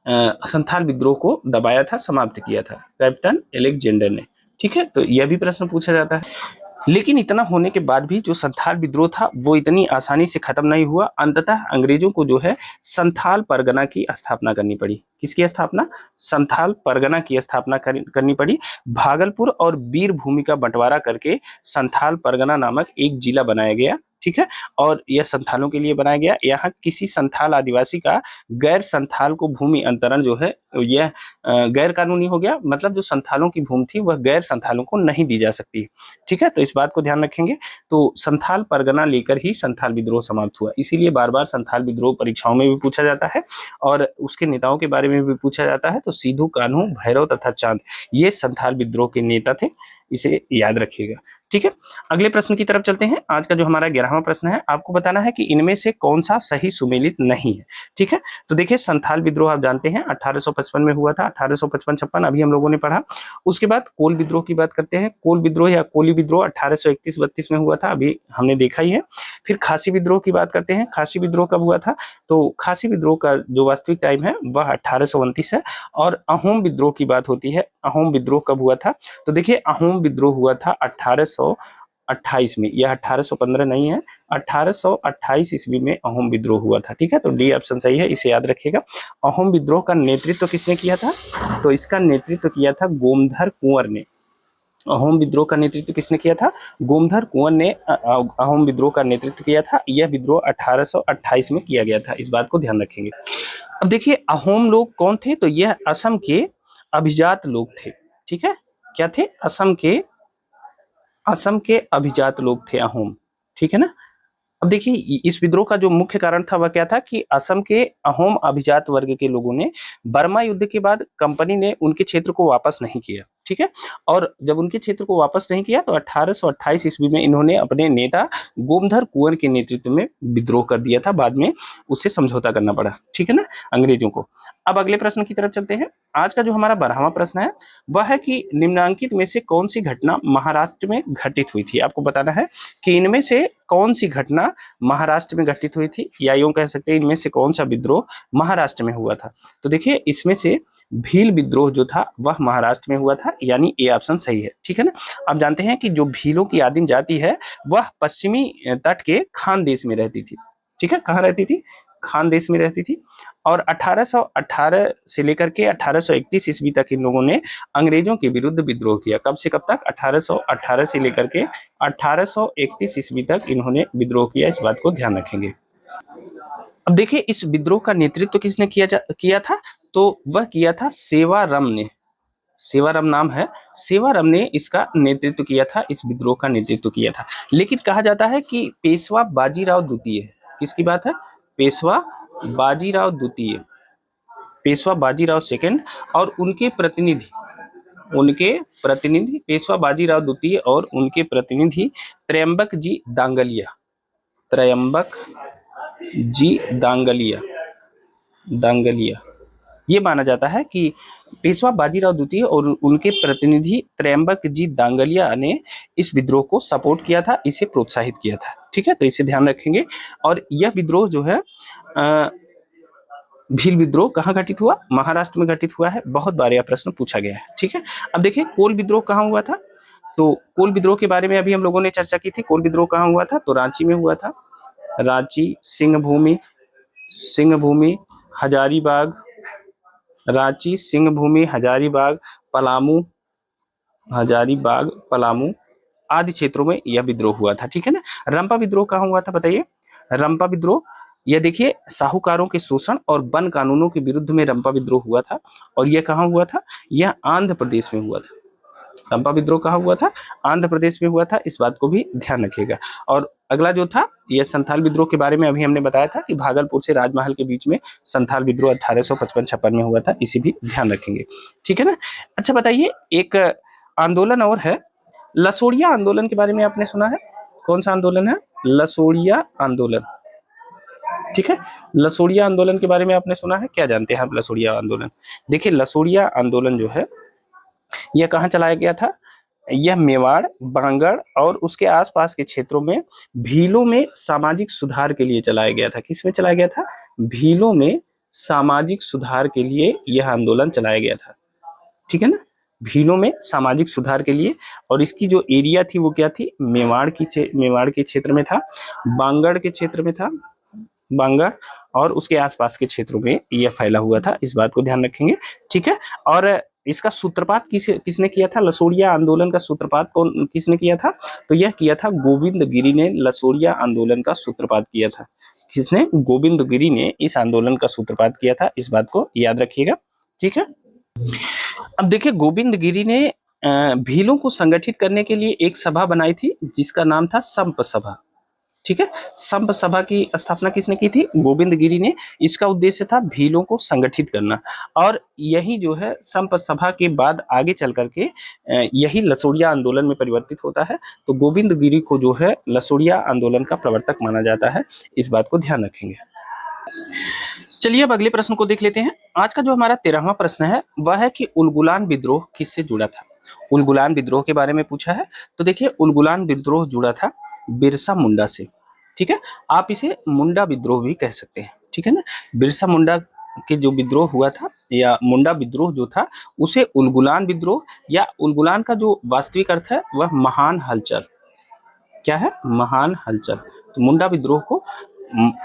संथाल विद्रोह को दबाया था, समाप्त किया था, कैप्टन एलेक्जेंडर ने। ठीक है, तो यह भी प्रश्न पूछा जाता है। लेकिन इतना होने के बाद भी जो संथाल विद्रोह था वो इतनी आसानी से खत्म नहीं हुआ। अंततः अंग्रेजों को जो है संथाल परगना की स्थापना करनी पड़ी। किसकी स्थापना? संथाल परगना की स्थापना करनी पड़ी। भागलपुर और वीरभूमि का बंटवारा करके संथाल परगना नामक एक जिला बनाया गया। ठीक है, और यह संथालों के लिए बनाया गया। यहाँ किसी संथाल आदिवासी का गैर संथाल को भूमि अंतरण जो है यह गैर कानूनी हो गया। मतलब जो संथालों की भूमि थी वह गैर संथालों को नहीं दी जा सकती। ठीक है, तो इस बात को ध्यान रखेंगे। तो संथाल परगना लेकर ही संथाल विद्रोह समाप्त हुआ। इसीलिए बार बार संथाल विद्रोह परीक्षाओं में भी पूछा जाता है और उसके नेताओं के बारे में भी पूछा जाता है। तो सिद्धू कान्हू भैरव तथा चांद ये संथाल विद्रोह के नेता थे, इसे याद रखिएगा। ठीक है, अगले प्रश्न की तरफ चलते हैं। आज का जो हमारा 11वां प्रश्न है, आपको बताना है कि इनमें से कौन सा सही सुमेलित नहीं है। ठीक है, तो देखिए संथाल विद्रोह आप जानते हैं 1855 में हुआ था, 1855-56 अभी हम लोगों ने पढ़ा। उसके बाद कोल विद्रोह की बात करते हैं। कोल विद्रोह या कोली विद्रोह 1831-32 में हुआ था, अभी हमने देखा ही है। फिर खासी विद्रोह की बात करते हैं। खासी विद्रोह कब हुआ था? तो खासी विद्रोह का जो वास्तविक टाइम है वह 1829 है। और अहोम विद्रोह की बात होती है, अहोम विद्रोह कब हुआ था? तो देखिए अहोम विद्रोह हुआ था 1828 में, यह 1815 नहीं है, 1828 ईस्वी में अहोम विद्रोह हुआ था। ठीक है, तो डी ऑप्शन सही है, इसे याद रखिएगा। अहोम विद्रोह का नेतृत्व किसने किया था? तो इसका नेतृत्व किया था गोमधर कुंवर ने। अहोम विद्रोह का नेतृत्व किसने किया था? गोमधर कुंवर ने अहोम विद्रोह का नेतृत्व किया था। यह विद्रोह 1828 में किया गया था, इस बात को ध्यान रखेंगे। अब देखिए अहोम लोग कौन थे? तो यह असम के अभिजात लोग थे। ठीक है, क्या थे? असम के अभिजात लोग थे अहोम। ठीक है ना। अब देखिए इस विद्रोह का जो मुख्य कारण था वह क्या था कि असम के अहोम अभिजात वर्ग के लोगों ने बर्मा युद्ध के बाद कंपनी ने उनके क्षेत्र को वापस नहीं किया। ठीक है, और जब उनके क्षेत्र को वापस नहीं किया तो 1828 ईस्वी में इन्होंने अपने नेता गोमधर कुंवर के नेतृत्व में विद्रोह कर दिया था। बाद में उससे समझौता करना पड़ा। ठीक है ना, अंग्रेजों को। अब अगले प्रश्न की तरफ चलते हैं। आज का जो हमारा 12वां प्रश्न है वह है कि निम्नलिखित में से कौन सी घटना महाराष्ट्र में घटित हुई थी? आपको बताना है कि इनमें से कौन सी घटना महाराष्ट्र में घटित हुई थी, या यूं कह सकते हैं इनमें से कौन सा विद्रोह महाराष्ट्र में हुआ था। तो देखिए इसमें से भील विद्रोह जो था वह महाराष्ट्र में हुआ था, यानी ए ऑप्शन सही है। ठीक है ना। आप जानते हैं कि जो भीलों की आदिम जाति है वह पश्चिमी तट के खान देश में रहती थी। ठीक है, कहाँ रहती थी? खान देश में रहती थी। और 1818 से लेकर के 1831 ईस्वी तक इन लोगों ने अंग्रेजों के विरुद्ध विद्रोह किया। कब से कब तक? 1818 से लेकर के 1831 ईस्वी तक इन्होंने विद्रोह किया, इस बात को ध्यान रखेंगे। अब देखिए इस विद्रोह का नेतृत्व किसने किया था? तो वह किया था सेवाराम ने। सेवाराम नाम है, सेवाराम ने इसका नेतृत्व किया था, इस विद्रोह का नेतृत्व किया था। लेकिन कहा जाता है कि पेशवा बाजीराव द्वितीय, किसकी बात है? पेशवा बाजीराव द्वितीय, पेशवा बाजीराव सेकंड और उनके प्रतिनिधि पेशवा बाजीराव द्वितीय और उनके प्रतिनिधि त्रयंबक जी दांगलिया, त्रयंबक जी दांगलिया, ये माना जाता है कि पेशवा बाजीराव द्वितीय और उनके प्रतिनिधि त्रयंबक जी दांगलिया ने इस विद्रोह को सपोर्ट किया था, इसे प्रोत्साहित किया था। ठीक है, तो इसे ध्यान रखेंगे। और यह विद्रोह जो है भील विद्रोह कहाँ घटित हुआ? महाराष्ट्र में घटित हुआ है। बहुत बार यह प्रश्न पूछा गया है। ठीक है, अब देखिए कोल विद्रोह कहाँ हुआ था? तो कोल विद्रोह के बारे में अभी हम लोगों ने चर्चा की थी। कोल विद्रोह कहाँ हुआ था? तो रांची में हुआ था। रांची, सिंहभूमि, हजारीबाग, रांची, सिंहभूमि, पलामू आदि क्षेत्रों में यह विद्रोह हुआ था। ठीक है ना। रंपा विद्रोह कहाँ हुआ था बताइए? रंपा विद्रोह, यह देखिए साहूकारों के शोषण और वन कानूनों के विरुद्ध में रंपा विद्रोह हुआ था। और यह कहाँ हुआ था? यह आंध्र प्रदेश में हुआ था। रंपा विद्रोह कहाँ हुआ था? आंध्र प्रदेश में हुआ था, इस बात को भी ध्यान रखिएगा। और अगला जो था यह संथाल विद्रोह के बारे में अभी हमने बताया था कि भागलपुर से राजमहल के बीच में संथाल विद्रोह 1855-56 में हुआ था, इसी भी ध्यान रखेंगे। ठीक है ना। अच्छा बताइए, एक आंदोलन और है, लसोड़िया आंदोलन के बारे में आपने सुना है? कौन सा आंदोलन है? लसोड़िया आंदोलन। ठीक है, लसोड़िया आंदोलन के बारे में आपने सुना है? क्या जानते हैं आप लसोड़िया आंदोलन? देखिए लसोड़िया आंदोलन जो है यह कहाँ चलाया गया था? यह मेवाड़, बांगड़ और उसके आसपास के क्षेत्रों में भीलों में सामाजिक सुधार के लिए चलाया गया था। किस में चलाया गया था? भीलों में सामाजिक सुधार के लिए यह आंदोलन चलाया गया था। ठीक है ना, भीलों में सामाजिक सुधार के लिए। और इसकी जो एरिया थी वो क्या थी? मेवाड़ के क्षेत्र में था, बांगड़ के क्षेत्र में था, बांगड़ और उसके आसपास के क्षेत्रों में यह फैला हुआ था, इस बात को ध्यान रखेंगे। ठीक है, और इसका सूत्रपात किसने किया था? लसोड़िया आंदोलन का सूत्रपात किसने किया था? तो यह किया था गोविंद गिरी ने लसोड़िया आंदोलन का सूत्रपात किया था। किसने? गोविंद गिरी ने इस आंदोलन का सूत्रपात किया था, इस बात को याद रखिएगा। ठीक है, अब देखिए गोविंद गिरी ने भीलों को संगठित करने के लिए एक सभा बनाई थी जिसका नाम था संप सभा। ठीक है, संप सभा की स्थापना किसने की थी? गोविंद गिरी ने। इसका उद्देश्य था भीलों को संगठित करना। और यही जो है संप सभा के बाद आगे चल करके यही लसोड़िया आंदोलन में परिवर्तित होता है। तो गोविंद गिरी को जो है लसोड़िया आंदोलन का प्रवर्तक माना जाता है, इस बात को ध्यान रखेंगे। चलिए अब अगले प्रश्न को देख लेते हैं। आज का जो हमारा 13वां प्रश्न है वह है कि उलगुलान विद्रोह किससे जुड़ा था? उलगुलान विद्रोह के बारे में पूछा है। तो देखिए उलगुलान विद्रोह जुड़ा था बिरसा मुंडा से। ठीक है, आप इसे मुंडा विद्रोह भी कह सकते हैं। ठीक है ना, बिरसा मुंडा के जो विद्रोह हुआ था या मुंडा विद्रोह जो था उसे उलगुलान विद्रोह या उलगुलान का जो वास्तविक अर्थ है वह महान हलचल, क्या है? महान हलचल। तो मुंडा विद्रोह को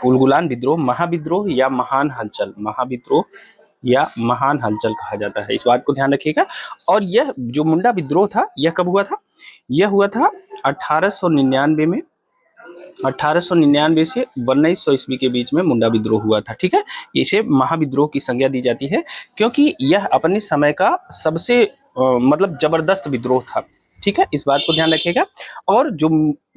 उलगुलान विद्रोह, महाविद्रोह या महान हलचल, महाविद्रोह या महान हलचल कहा जाता है। इस बात को ध्यान रखिएगा। और यह जो मुंडा विद्रोह था यह कब हुआ था? यह हुआ था 1899 में। 1899 से 1900 ईस्वी के बीच में मुंडा विद्रोह हुआ था। ठीक है, इसे महाविद्रोह की संज्ञा दी जाती है क्योंकि यह अपने समय का सबसे मतलब जबरदस्त विद्रोह था। ठीक है, इस बात को ध्यान रखिएगा। और जो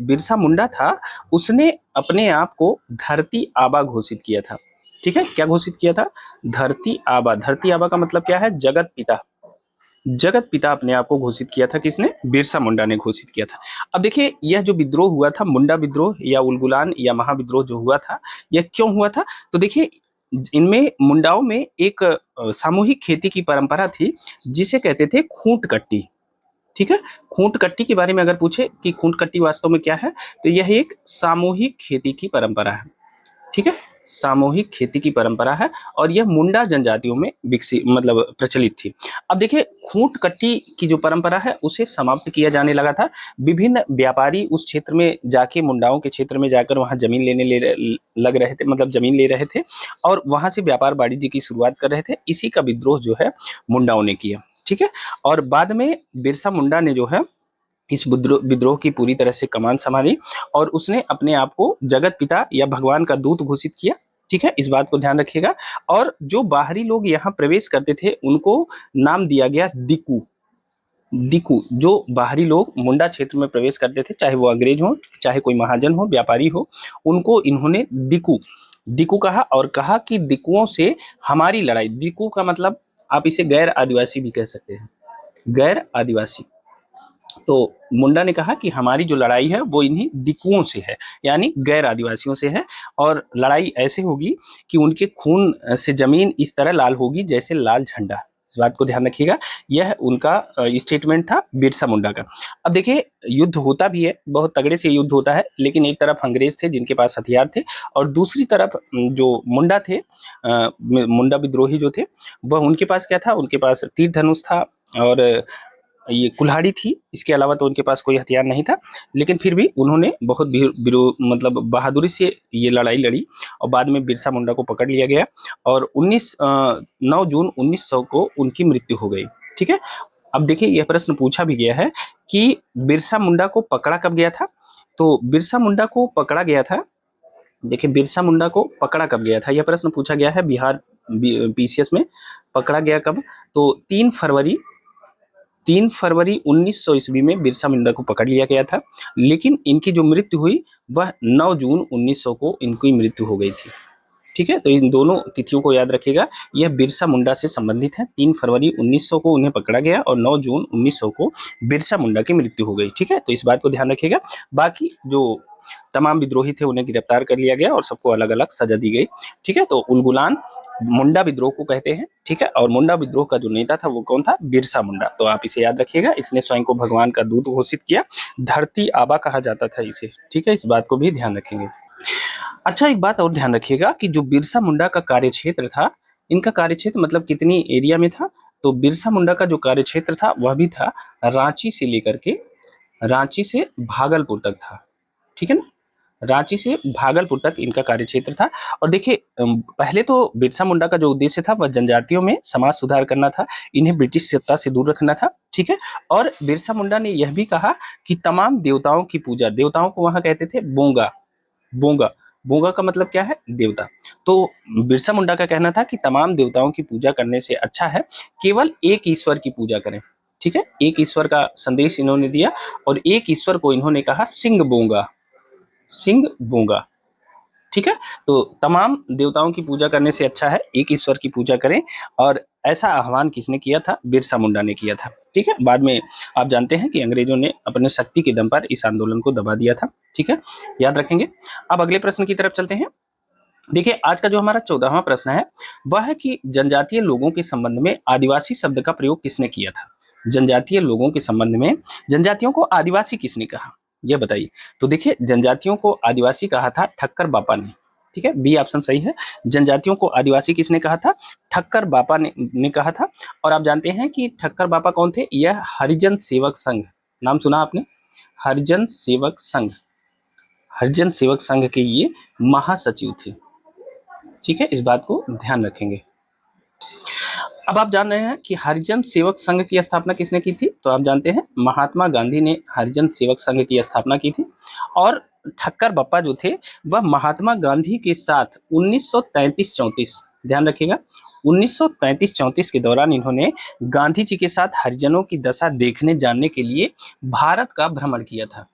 बिरसा मुंडा था उसने अपने आप को धरती आबा घोषित किया था। ठीक है, क्या घोषित किया था? धरती आबा। धरती आबा का मतलब क्या है? जगत पिता। जगत पिता अपने आप को घोषित किया था। किसने? बिरसा मुंडा ने घोषित किया था। अब देखिए, यह जो विद्रोह हुआ था, मुंडा विद्रोह या उलगुलान या महाविद्रोह जो हुआ था, यह क्यों हुआ था? तो देखिए, इनमें मुंडाओं में एक सामूहिक खेती की परंपरा थी जिसे कहते थे खूंट कट्टी। ठीक है, खूंट कट्टी के बारे में अगर पूछे कि खूंट कट्टी वास्तव में क्या है, तो यह एक सामूहिक खेती की परंपरा है। ठीक है, सामूहिक खेती की परंपरा है और यह मुंडा जनजातियों में विकसित मतलब प्रचलित थी। अब देखिए, खूंट कट्टी की जो परंपरा है उसे समाप्त किया जाने लगा था। विभिन्न व्यापारी उस क्षेत्र में जाके, मुंडाओं के क्षेत्र में जाकर वहां जमीन लग रहे थे, मतलब जमीन ले रहे थे और वहां से व्यापार वाणिज्य की शुरुआत कर रहे थे। इसी का विद्रोह जो है मुंडाओं ने किया। ठीक है, और बाद में बिरसा मुंडा ने जो है इस विद्रोह की पूरी तरह से कमान संभाली और उसने अपने आप को जगत पिता या भगवान का दूत घोषित किया। ठीक है, इस बात को ध्यान रखिएगा। और जो बाहरी लोग यहाँ प्रवेश करते थे उनको नाम दिया गया दिकू। दिकू, जो बाहरी लोग मुंडा क्षेत्र में प्रवेश करते थे, चाहे वो अंग्रेज हो, चाहे कोई महाजन हो, व्यापारी हो, उनको इन्होंने दिकू दिकू कहा और कहा कि दिकुओं से हमारी लड़ाई। दिकू का मतलब आप इसे गैर आदिवासी भी कह सकते हैं, गैर आदिवासी। तो मुंडा ने कहा कि हमारी जो लड़ाई है वो इन्हीं दिकुओं से है, यानी गैर आदिवासियों से है। और लड़ाई ऐसे होगी कि उनके खून से जमीन इस तरह लाल होगी जैसे लाल झंडा। इस बात को ध्यान रखिएगा। यह उनका स्टेटमेंट था बिरसा मुंडा का। अब देखिए, युद्ध होता भी है, बहुत तगड़े से युद्ध होता है, लेकिन एक तरफ अंग्रेज थे जिनके पास हथियार थे और दूसरी तरफ जो मुंडा थे, मुंडा विद्रोही जो थे, वह उनके पास क्या था? उनके पास तीर धनुष था और ये कुल्हाड़ी थी। इसके अलावा तो उनके पास कोई हथियार नहीं था, लेकिन फिर भी उन्होंने बहुत मतलब बहादुरी से ये लड़ाई लड़ी और बाद में बिरसा मुंडा को पकड़ लिया गया और 9 जून 1900 को उनकी मृत्यु हो गई। ठीक है, अब देखिए, यह प्रश्न पूछा भी गया है कि बिरसा मुंडा को पकड़ा कब गया था? तो बिरसा मुंडा को पकड़ा गया था, देखिए, बिरसा मुंडा को पकड़ा कब गया था, यह प्रश्न पूछा गया है बिहार पीसीएस में। पकड़ा गया कब? तो 3 फरवरी 1900 ईस्वी में बिरसा मुंडा को पकड़ लिया गया था, लेकिन इनकी जो मृत्यु हुई वह 9 जून 1900 को इनकी मृत्यु हो गई थी। ठीक है, तो इन दोनों तिथियों को याद रखिएगा, यह बिरसा मुंडा से संबंधित है। 3 फरवरी 1900 को उन्हें पकड़ा गया और 9 जून 1900 को बिरसा मुंडा की मृत्यु हो गई। ठीक है, तो इस बात को ध्यान रखिएगा। बाकी जो तमाम विद्रोही थे उन्हें गिरफ्तार कर लिया गया और सबको अलग अलग सजा दी गई। ठीक है, तो उलगुलान मुंडा विद्रोह को कहते हैं। ठीक है, और मुंडा विद्रोह का जो नेता था वो कौन था? बिरसा मुंडा। तो आप इसे याद रखिएगा। इसने स्वयं को भगवान का दूत घोषित किया। धरती आबा कहा जाता था इसे। ठीक है, इस बात को भी ध्यान रखेंगे। अच्छा, एक बात और ध्यान रखिएगा कि जो बिरसा मुंडा का कार्यक्षेत्र था, इनका कार्यक्षेत्र मतलब कितनी एरिया में था? तो बिरसा मुंडा का जो कार्यक्षेत्र था वह भी था रांची से लेकर के, रांची से भागलपुर तक था। ठीक है ना, रांची से भागलपुर तक इनका कार्यक्षेत्र था। और देखिए, पहले तो बिरसा मुंडा का जो उद्देश्य था वह जनजातियों में समाज सुधार करना था, इन्हें ब्रिटिश सत्ता से दूर रखना था। ठीक है, और बिरसा मुंडा ने यह भी कहा कि तमाम देवताओं की पूजा, देवताओं को वहां कहते थे बोंगा। बोंगा, बोंगा का मतलब क्या है? देवता। तो बिरसा मुंडा का कहना था कि तमाम देवताओं की पूजा करने से अच्छा है केवल एक ईश्वर की पूजा करें। ठीक है, एक ईश्वर का संदेश इन्होंने दिया और एक ईश्वर को इन्होंने कहा सिंह बोंगा, सिंह बोंगा। ठीक है, तो तमाम देवताओं की पूजा करने से अच्छा है एक ईश्वर की पूजा करें। और ऐसा आह्वान किसने किया था? बिरसा मुंडा ने किया था। ठीक है, बाद में आप जानते हैं कि अंग्रेजों ने अपने शक्ति के दम पर इस आंदोलन को दबा दिया था। ठीक है, याद रखेंगे। अब अगले प्रश्न की तरफ चलते हैं। देखिए, आज का जो हमारा 14वां प्रश्न है वह है कि जनजातीय लोगों के संबंध में आदिवासी शब्द का प्रयोग किसने किया था? जनजातीय लोगों के संबंध में जनजातियों को आदिवासी किसने कहा, यह बताइए। तो देखिए, जनजातियों को आदिवासी कहा था ठक्कर बापा ने। ठीक है, बी ऑप्शन सही है। जनजातियों को आदिवासी किसने कहा था? ठक्कर बापा ने कहा था। और आप जानते हैं कि ठक्कर बापा कौन थे? यह हरिजन सेवक संघ, नाम सुना आपने? हरिजन सेवक संघ, हरिजन सेवक संघ के ये महासचिव थे। ठीक है, इस बात को ध्यान रखेंगे। अब आप जान रहे हैं कि हरिजन सेवक संघ की स्थापना किसने की थी, तो आप जानते हैं महात्मा गांधी ने हरिजन सेवक संघ की स्थापना की थी। और ठक्कर बप्पा जो थे वह महात्मा गांधी के साथ 1933-34, ध्यान रखिएगा, 1933-34 के दौरान इन्होंने गांधी जी के साथ हरिजनों की दशा देखने जानने के लिए भारत का भ्रमण किया था।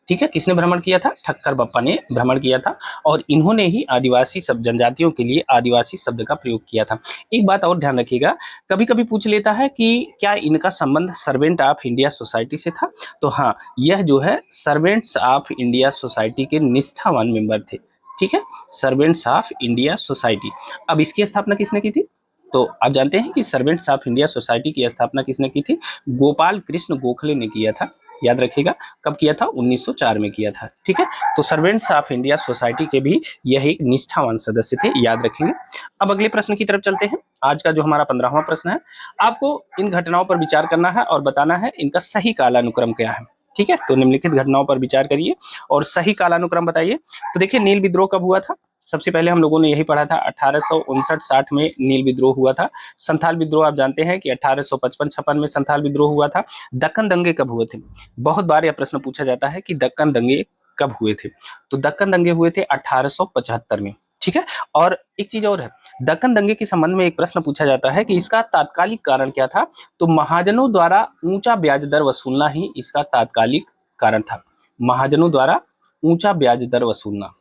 ठीक है, किसने भ्रमण किया था, ठक्कर बप्पा ने भ्रमण किया था। और इन्होंने ही आदिवासी सब जनजातियों के लिए आदिवासी शब्द का प्रयोग किया था। एक बात और ध्यान रखिएगा, कभी कभी पूछ लेता है कि क्या इनका संबंध सर्वेंट ऑफ इंडिया सोसाइटी से था, तो हाँ, यह जो है सर्वेंट्स ऑफ इंडिया सोसाइटी के निष्ठावान मेंबर थे। ठीक है, सर्वेंट्स ऑफ इंडिया सोसाइटी। अब इसकी स्थापना किसने की थी, तो आप जानते हैं कि सर्वेंट्स ऑफ इंडिया सोसाइटी की स्थापना किसने की थी, गोपाल कृष्ण गोखले ने किया था। याद रखिएगा, कब किया था, 1904 में किया था। ठीक है, तो सर्वेंट्स ऑफ इंडिया सोसाइटी के भी यह एक निष्ठावान सदस्य थे, याद रखेंगे। अब अगले प्रश्न की तरफ चलते हैं। आज का जो हमारा 15वां प्रश्न है, आपको इन घटनाओं पर विचार करना है और बताना है इनका सही कालानुक्रम क्या है। ठीक है, तो निम्नलिखित घटनाओं पर विचार करिए और सही कालानुक्रम बताइए। तो देखिए, नील विद्रोह कब हुआ था, सबसे पहले हम लोगों ने यही पढ़ा था, 1859-60 में नील विद्रोह हुआ था। संथाल विद्रोह आप जानते हैं कि 1855-56 में संथाल विद्रोह हुआ था। दक्कन दंगे कब हुए थे, बहुत बार यह प्रश्न पूछा जाता है कि दक्कन दंगे कब हुए थे, तो दक्कन दंगे हुए थे 1875 में। ठीक है, और एक चीज और है, दक्कन दंगे के संबंध में एक प्रश्न पूछा जाता है कि इसका तात्कालिक कारण क्या था, तो महाजनों द्वारा ऊंचा ब्याज दर वसूलना ही इसका तात्कालिक कारण था। महाजनों द्वारा ऊंचा ब्याज दर वसूलना,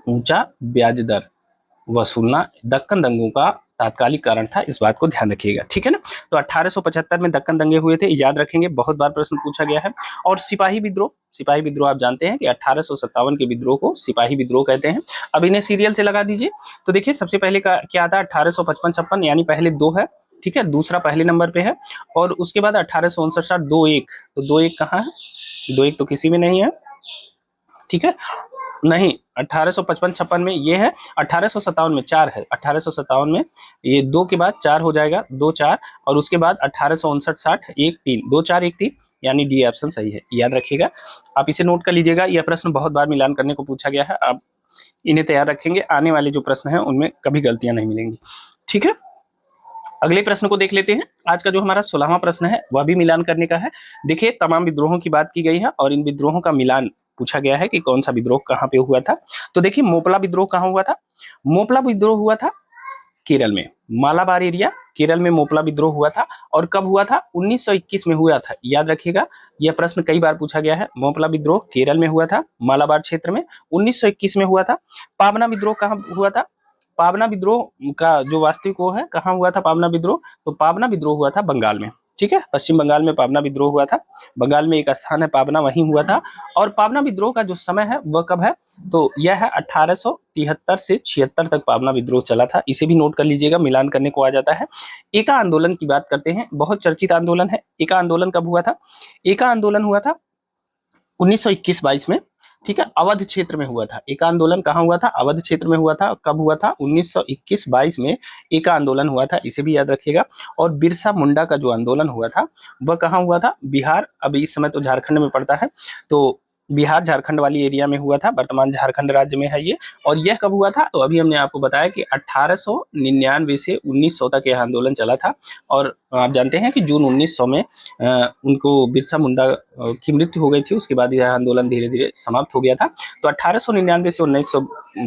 ऊंचा ब्याज दर वसूलना दक्कन दंगों का तात्कालिक कारण था, इस बात को ध्यान रखिएगा। ठीक है ना, तो 1875 में दक्कन दंगे हुए थे, याद रखेंगे, बहुत बार प्रश्न पूछा गया है। और सिपाही विद्रोह, सिपाही विद्रोह आप जानते हैं कि 1857 के विद्रोह को सिपाही विद्रोह कहते हैं। अब इन्हें सीरियल से लगा दीजिए, तो देखिए सबसे पहले का क्या था, 1855-56, यानी पहले दो है। ठीक है, दूसरा पहले नंबर पे है। और उसके बाद 1859-60 2-1, तो 2-1 कहाँ है, 2-1 तो किसी में नहीं है। ठीक है, नहीं, 1855-56 में ये है, 1857 में 4 है, 1857 में ये 2 के बाद 4 हो जाएगा, 2-4, और उसके बाद 1859-60 1-3, 2-4-1-3, यानी डी ऑप्शन सही है, याद रखिएगा। आप इसे नोट कर लीजिएगा, यह प्रश्न बहुत बार मिलान करने को पूछा गया है, आप इन्हें तैयार रखेंगे, आने वाले जो प्रश्न है उनमें कभी गलतियां नहीं मिलेंगी। ठीक है, अगले प्रश्न को देख लेते हैं। आज का जो हमारा 16वां प्रश्न है वह भी मिलान करने का है। देखिए, तमाम विद्रोहों की बात की गई है और इन विद्रोहों का मिलान पूछा गया है कि कौन सा विद्रोह कहाँ पे हुआ था। तो देखिए, मोपला विद्रोह कहाँ हुआ था, मोपला विद्रोह हुआ था केरल में, मालाबार एरिया, केरल में मोपला विद्रोह हुआ था। और कब हुआ था, 1921 में हुआ था, याद रखिएगा, यह प्रश्न कई बार पूछा गया है। मोपला विद्रोह केरल में हुआ था, मालाबार क्षेत्र में, 1921 में हुआ था। पाबना विद्रोह कहाँ हुआ था, पाबना विद्रोह का जो वास्तविक वो है, कहाँ हुआ था पाबना विद्रोह, तो पाबना विद्रोह हुआ था बंगाल में। ठीक है, पश्चिम बंगाल में पाबना विद्रोह हुआ था, बंगाल में एक स्थान है पाबना, वहीं हुआ था। और पाबना विद्रोह का जो समय है वह कब है, तो यह है 1873 से 76 तक पाबना विद्रोह चला था, इसे भी नोट कर लीजिएगा, मिलान करने को आ जाता है। एका आंदोलन की बात करते हैं, बहुत चर्चित आंदोलन है। एका आंदोलन कब हुआ था, एका आंदोलन हुआ था 1921-22 में। ठीक है, अवध क्षेत्र में हुआ था। एका आंदोलन कहाँ हुआ था, अवध क्षेत्र में हुआ था। कब हुआ था, 1921-22 में एका आंदोलन हुआ था, इसे भी याद रखिएगा। और बिरसा मुंडा का जो आंदोलन हुआ था वह कहाँ हुआ था, बिहार, अब इस समय तो झारखंड में पड़ता है, तो बिहार झारखंड वाली एरिया में हुआ था, वर्तमान झारखंड राज्य में है ये। और यह कब हुआ था, तो अभी हमने आपको बताया कि 1899 से 1900 तक यह आंदोलन चला था। और आप जानते हैं कि जून 1900 में उनको बिरसा मुंडा की मृत्यु हो गई थी, उसके बाद यह आंदोलन धीरे धीरे समाप्त हो गया था। तो 1899 से 1900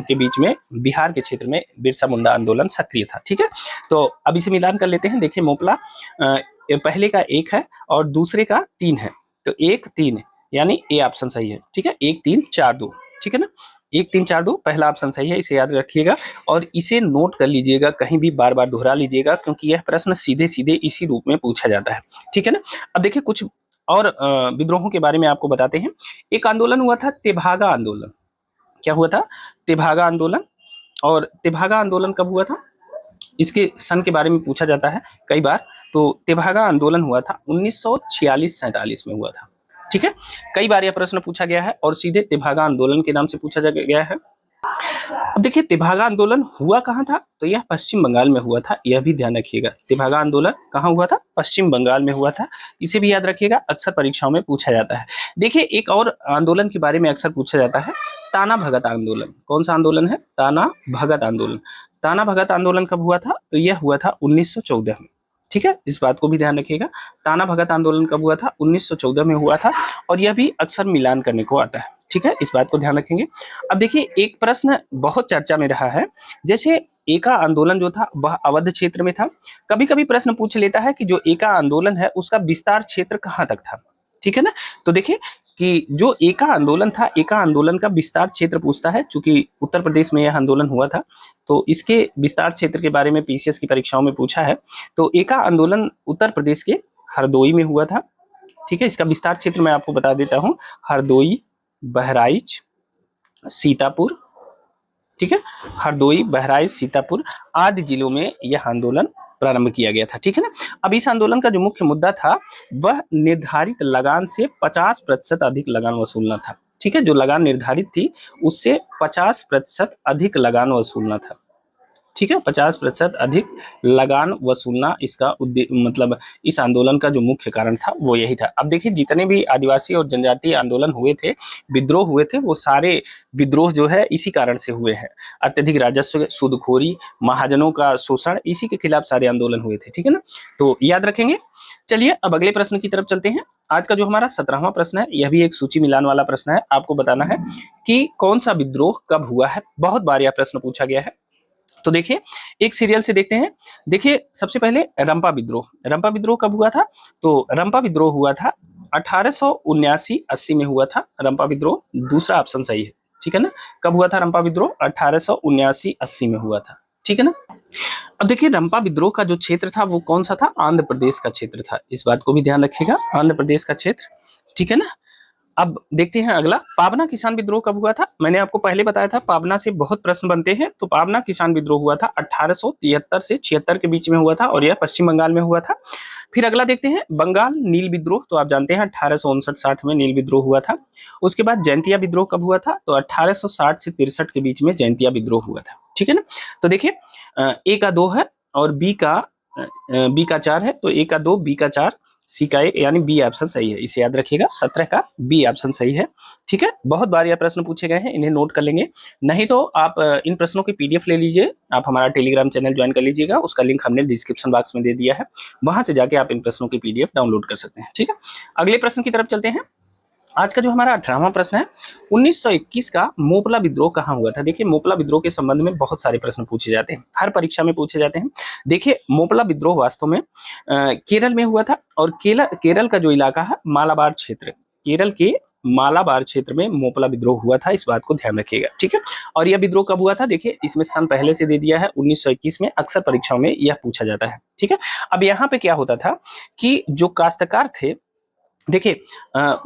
के बीच में बिहार के क्षेत्र में बिरसा मुंडा आंदोलन सक्रिय था। ठीक है, तो अब इसे मिलान कर लेते हैं। देखिए, मोपला पहले का 1 है और दूसरे का 3 है, तो 1-3, यानी ए ऑप्शन सही है। ठीक है, 1-3-4-2, ठीक है ना, 1-3-4-2 पहला ऑप्शन सही है, इसे याद रखिएगा और इसे नोट कर लीजिएगा, कहीं भी बार बार दोहरा लीजिएगा, क्योंकि यह प्रश्न सीधे सीधे इसी रूप में पूछा जाता है। ठीक है ना, अब देखिए कुछ और विद्रोहों के बारे में आपको बताते हैं। एक आंदोलन हुआ था तेभागा आंदोलन, क्या हुआ था, तेभागा आंदोलन। और तेभागा आंदोलन कब हुआ था, इसके सन के बारे में पूछा जाता है कई बार। तो तेभागा आंदोलन हुआ था 1946-47 में हुआ था। ठीक है, कई बार यह प्रश्न पूछा गया है और सीधे तेभागा आंदोलन के नाम से पूछा गया है। अब देखिए तेभागा आंदोलन हुआ कहाँ था, तो यह पश्चिम बंगाल में हुआ था, यह भी ध्यान रखिएगा। तेभागा आंदोलन कहाँ हुआ था, पश्चिम बंगाल में हुआ था, इसे भी याद रखिएगा, अक्सर परीक्षाओं में पूछा जाता है। देखिए एक और आंदोलन के बारे में अक्सर पूछा जाता है, ताना भगत आंदोलन। कौन सा आंदोलन है, ताना भगत आंदोलन। ताना भगत आंदोलन कब हुआ था, तो यह हुआ था 1914 में। ठीक है, इस बात को भी ध्यान रखिएगा। ताना भगत आंदोलन कब हुआ था, 1914 में हुआ था, और यह भी अक्सर मिलान करने को आता है। ठीक है, इस बात को ध्यान रखेंगे। अब देखिए एक प्रश्न बहुत चर्चा में रहा है, जैसे एका आंदोलन जो था वह अवध क्षेत्र में था। कभी कभी प्रश्न पूछ लेता है कि जो एका आंदोलन है उसका विस्तार क्षेत्र कहाँ तक था। ठीक है ना, तो देखिए कि जो एका आंदोलन था, एका आंदोलन का विस्तार क्षेत्र पूछता है, चूंकि उत्तर प्रदेश में यह आंदोलन हुआ था, तो इसके विस्तार क्षेत्र के बारे में पीसीएस की परीक्षाओं में पूछा है। तो एका आंदोलन उत्तर प्रदेश के हरदोई में हुआ था। ठीक है, इसका विस्तार क्षेत्र मैं आपको बता देता हूँ, हरदोई, बहराइच, सीतापुर। ठीक है, हरदोई, बहराइच, सीतापुर आदि जिलों में यह आंदोलन प्रारंभ किया गया था। ठीक है ना, अब इस आंदोलन का जो मुख्य मुद्दा था वह निर्धारित लगान से 50% अधिक लगान वसूलना था। ठीक है, जो लगान निर्धारित थी उससे 50% अधिक लगान वसूलना था। ठीक है, 50% अधिक लगान वसूलना इसका मतलब इस आंदोलन का जो मुख्य कारण था वो यही था। अब देखिए जितने भी आदिवासी और जनजातीय आंदोलन हुए थे, विद्रोह हुए थे, वो सारे विद्रोह जो है इसी कारण से हुए हैं। अत्यधिक राजस्व, सूदखोरी, महाजनों का शोषण, इसी के खिलाफ सारे आंदोलन हुए थे। ठीक है ना, तो याद रखेंगे। चलिए अब अगले प्रश्न की तरफ चलते हैं। आज का जो हमारा 17वां प्रश्न है, यह भी एक सूची मिलान वाला प्रश्न है। आपको बताना है कि कौन सा विद्रोह कब हुआ है। बहुत बार यह प्रश्न पूछा गया है, तो देखिए एक सीरियल से देखते हैं। देखिए सबसे पहले रंपा विद्रोह। रंपा विद्रोह कब हुआ था, तो रंपा विद्रोह हुआ था 1879-80 में हुआ था रंपा विद्रोह। दूसरा ऑप्शन सही है। ठीक है ना, कब हुआ था रंपा विद्रोह, 1879-80 में हुआ था। ठीक है ना, अब देखिए रंपा विद्रोह का जो क्षेत्र था वो कौन सा था, आंध्र प्रदेश का क्षेत्र था। इस बात को भी ध्यान रखिएगा, आंध्र प्रदेश का क्षेत्र। ठीक है ना, अब देखते हैं अगला, पाबना किसान विद्रोह कब हुआ था। मैंने आपको पहले बताया था पाबना से बहुत प्रश्न बनते हैं, तो पाबना किसान विद्रोह हुआ था 1873 से 76 के बीच में हुआ था, और यह पश्चिम बंगाल में हुआ था। फिर अगला देखते हैं बंगाल नील विद्रोह। तो आप जानते हैं 1859-60 में नील विद्रोह हुआ था। उसके बाद जयंतिया विद्रोह कब हुआ था, तो 1860 से 63 के बीच में जयंतिया विद्रोह हुआ था। ठीक है ना, तो देखिए ए का 2 है और बी का 4 है, तो ए का 2, बी का 4, सी का 1, यानी बी ऑप्शन सही है। इसे याद रखिएगा, 17 का बी ऑप्शन सही है। ठीक है, बहुत बार यह प्रश्न पूछे गए हैं, इन्हें नोट कर लेंगे। नहीं तो आप इन प्रश्नों की पीडीएफ ले लीजिए, आप हमारा टेलीग्राम चैनल ज्वाइन कर लीजिएगा, उसका लिंक हमने डिस्क्रिप्शन बॉक्स में दे दिया है, वहां से जाके आप इन प्रश्नों की पीडीएफ डाउनलोड कर सकते हैं। ठीक है, अगले प्रश्न की तरफ चलते हैं। आज का जो हमारा 18वां प्रश्न है, 1921 का मोपला विद्रोह कहाँ हुआ था। देखिए मोपला विद्रोह के संबंध में बहुत सारे प्रश्न पूछे जाते हैं, हर परीक्षा में पूछे जाते हैं। देखिए मोपला विद्रोह वास्तव में केरल में हुआ था, और केरल का जो इलाका है मालाबार क्षेत्र, केरल के मालाबार क्षेत्र में मोपला विद्रोह हुआ था। इस बात को ध्यान रखिएगा। ठीक है, और यह विद्रोह कब हुआ था, देखिए इसमें सन पहले से दे दिया है, 1921 में। अक्सर परीक्षाओं में यह पूछा जाता है। ठीक है, अब यहाँ पे क्या होता था कि जो काश्तकार थे, देखिए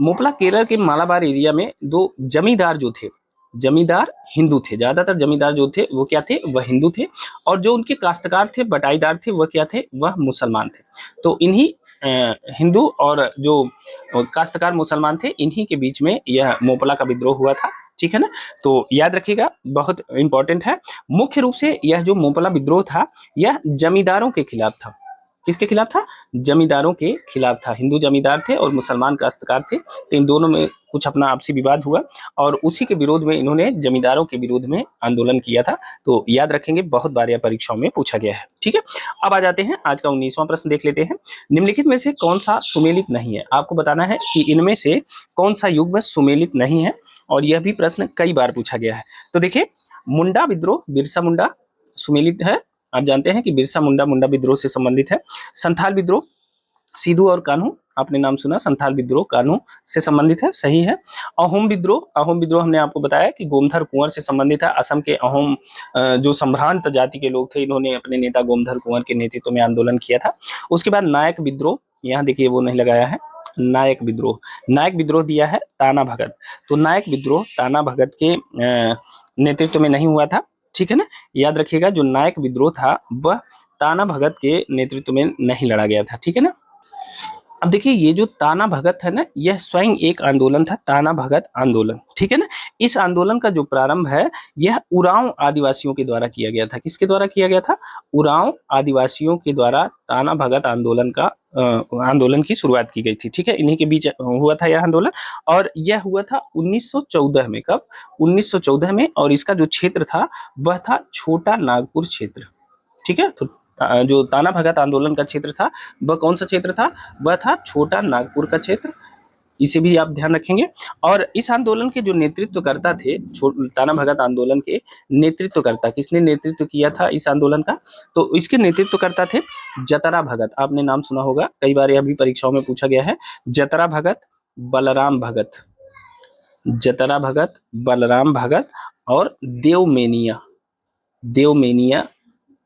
मोपला केरल के मालाबार एरिया में दो जमींदार जो थे, जमींदार हिंदू थे, ज्यादातर जमींदार जो थे वो क्या थे, वह हिंदू थे, और जो उनके काश्तकार थे, बटाईदार थे, वह क्या थे, वह मुसलमान थे। तो इन्हीं हिंदू और जो काश्तकार मुसलमान थे, इन्हीं के बीच में यह मोपला का विद्रोह हुआ था। ठीक है ना, तो याद रखिएगा, बहुत इंपॉर्टेंट है। मुख्य रूप से यह जो मोपला विद्रोह था, यह जमींदारों के खिलाफ था। किसके खिलाफ था, जमींदारों के खिलाफ था। हिंदू जमींदार थे और मुसलमान काश्तकार थे, तो इन दोनों में कुछ अपना आपसी विवाद हुआ, और उसी के विरोध में इन्होंने जमींदारों के विरोध में आंदोलन किया था। तो याद रखेंगे, बहुत बार यह परीक्षाओं में पूछा गया है। ठीक है, अब आ जाते हैं आज का 19वां प्रश्न, देख लेते हैं। निम्नलिखित में से कौन सा सुमेलित नहीं है। आपको बताना है कि इनमें से कौन सा युग्म सुमेलित नहीं है, और यह भी प्रश्न कई बार पूछा गया है। तो देखिए मुंडा विद्रोह, बिरसा मुंडा सुमेलित है। आप जानते हैं कि बिरसा मुंडा मुंडा विद्रोह से संबंधित है। संथाल विद्रोह, सिद्धू और कान्हू, आपने नाम सुना, संथाल विद्रोह कान्हू से संबंधित है, सही है। अहोम विद्रोह, अहोम विद्रोह हमने आपको बताया कि गोमधर कुंवर से संबंधित है। असम के अहोम जो संभ्रांत जाति के लोग थे, इन्होंने अपने नेता गोमधर कुंवर के नेतृत्व में आंदोलन किया था। उसके बाद नायक विद्रोह, यहाँ देखिए वो नहीं लगाया है, नायक विद्रोह, नायक विद्रोह दिया है ताना भगत। तो नायक विद्रोह ताना भगत के नेतृत्व में नहीं हुआ था। ठीक है ना, याद रखिएगा, जो नायक विद्रोह था वह ताना भगत के नेतृत्व में नहीं लड़ा गया था। ठीक है ना, अब देखिए ये जो ताना भगत है ना, यह स्वयं एक आंदोलन था, ताना भगत आंदोलन। ठीक है ना, इस आंदोलन का जो प्रारंभ है यह उरांव आदिवासियों के द्वारा किया गया था। किसके द्वारा किया गया था? उरांव आदिवासियों के द्वारा ताना भगत आंदोलन की शुरुआत की गई थी। ठीक है, इन्हीं के बीच हुआ था यह आंदोलन, और यह हुआ था 1914 में। कब? 1914 में। और इसका जो क्षेत्र था वह था छोटा नागपुर क्षेत्र। ठीक है, तो जो ताना भगत आंदोलन का क्षेत्र था वह कौन सा क्षेत्र था? वह था छोटा नागपुर का क्षेत्र। इसे भी आप ध्यान रखेंगे। और इस आंदोलन के जो नेतृत्वकर्ता थे, ताना भगत आंदोलन के नेतृत्वकर्ता, किसने नेतृत्व किया था इस आंदोलन का? तो इसके नेतृत्वकर्ता थे जतरा भगत। आपने नाम सुना होगा, कई बार यह भी परीक्षाओं में पूछा गया है। जतरा भगत, बलराम भगत, जतरा भगत, बलराम भगत और देवमेनिया, देवमेनिया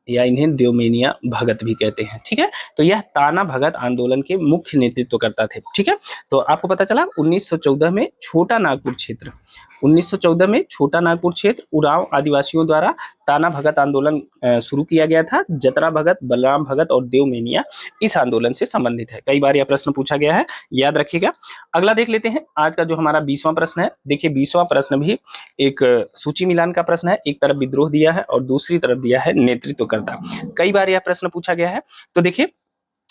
या इन्हें देवमेनिया भगत भी कहते हैं। ठीक है, तो यह ताना भगत आंदोलन के मुख्य नेतृत्वकर्ता थे। ठीक है, तो आपको पता चला 1914 में छोटा नागपुर क्षेत्र, 1914 में छोटा नागपुर क्षेत्र उरांव आदिवासियों द्वारा ताना भगत आंदोलन शुरू किया गया था। जतरा भगत, बलराम भगत और देवमेनिया इस आंदोलन से संबंधित है। कई बार यह प्रश्न पूछा गया है, याद रखिएगा। अगला देख लेते हैं आज का जो हमारा 20वां प्रश्न है। देखिए 20वां प्रश्न भी एक सूची मिलान का प्रश्न है। एक तरफ विद्रोह दिया है और दूसरी तरफ दिया है नेतृत्वकर्ता। कई बार यह प्रश्न पूछा गया है। तो देखिए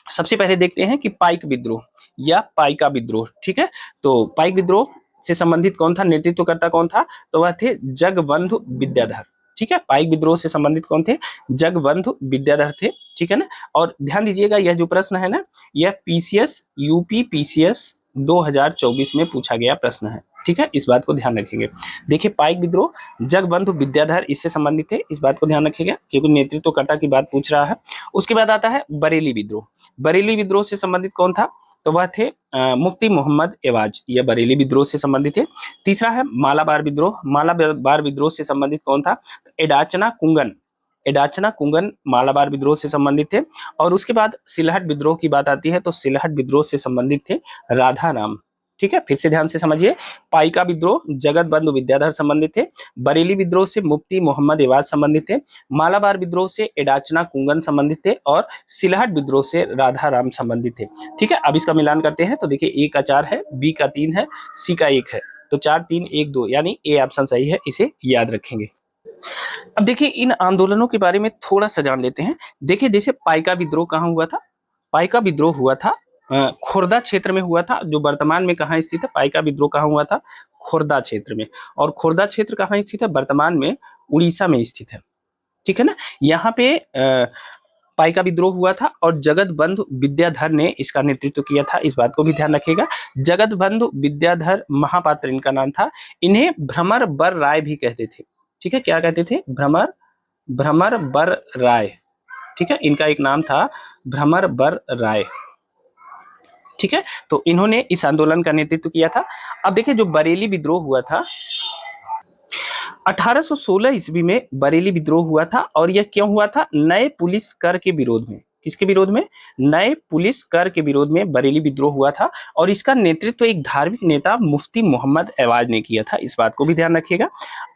सबसे पहले देखते हैं कि पाइक विद्रोह या पाइका विद्रोह। ठीक है, तो पाइक विद्रोह से संबंधित कौन था, नेतृत्वकर्ता कौन था? तो वह थे जगबंधु विद्याधर। ठीक है, पाइक विद्रोह से संबंधित कौन थे? जगबंधु विद्याधर थे। ठीक है ना, और ध्यान दीजिएगा यह जो प्रश्न है ना, यह पीसीएस यूपी पीसीएस 2024 में पूछा गया प्रश्न है। ठीक है, इस बात को ध्यान रखेंगे। देखिए पाइक विद्रोह, जगबंधु विद्याधर इससे संबंधित थे, इस बात को ध्यान रखिएगा क्योंकि नेतृत्वकर्ता की बात पूछ रहा है। उसके बाद आता है बरेली विद्रोह। बरेली विद्रोह से संबंधित कौन था? तो वह थे मुफ्ती मोहम्मद एवाज, यह बरेली विद्रोह से संबंधित है। तीसरा है मालाबार विद्रोह। मालाबार विद्रोह से संबंधित कौन था? एडाचना कुंगन, एडाचना कुंगन मालाबार विद्रोह से संबंधित थे। और उसके बाद सिलहट विद्रोह की बात आती है तो सिलहट विद्रोह से संबंधित थे राधा राम। ठीक है, फिर से ध्यान से समझिए। पाइका विद्रोह जगत बंधु विद्याधर संबंधित थे। बरेली विद्रोह से मुफ्ती मोहम्मद एवाज संबंधित थे। मालाबार विद्रोह से एडाचना कुंगन संबंधित थे और सिलहट विद्रोह से राधा राम संबंधित थे। ठीक है, अब इसका मिलान करते हैं। तो देखिए ए का 4 है, बी का 3 है, सी का 1 है, तो 4 3 1 2 यानी ए ऑप्शन सही है, इसे याद रखेंगे। अब देखिए इन आंदोलनों के बारे में थोड़ा सा जान लेते हैं। देखिए जैसे पाइका विद्रोह कहाँ हुआ था? पाइका विद्रोह हुआ था खुर्दा क्षेत्र में हुआ था, जो वर्तमान में कहाँ स्थित है? पाइका विद्रोह कहाँ हुआ था? खुर्दा क्षेत्र में। और खुर्दा क्षेत्र कहाँ स्थित है? वर्तमान में उड़ीसा में स्थित है। ठीक है ना, यहाँ पे पाइका विद्रोह हुआ था और जगत बंधु विद्याधर ने इसका नेतृत्व किया था, इस बात को भी ध्यान रखिएगा। जगत बंधु विद्याधर महापात्र इनका नाम था। इन्हें भ्रमर बर राय भी कहते थे। ठीक है, क्या कहते थे? भ्रमर बर राय। ठीक है, इनका एक नाम था भ्रमर बर राय। ठीक है, तो इन्होंने इस आंदोलन का नेतृत्व किया था। अब देखिए जो बरेली विद्रोह हुआ था 1816 ईस्वी में बरेली विद्रोह हुआ था, और यह क्यों हुआ था? नए पुलिस कर के विरोध में। किसके विरोध में? नए पुलिस कर के विरोध में बरेली विद्रोह हुआ था, और इसका नेतृत्व एक धार्मिक नेता मुफ्ती मोहम्मद एवाज ने किया था, इस बात को भी ध्यान रखिएगा।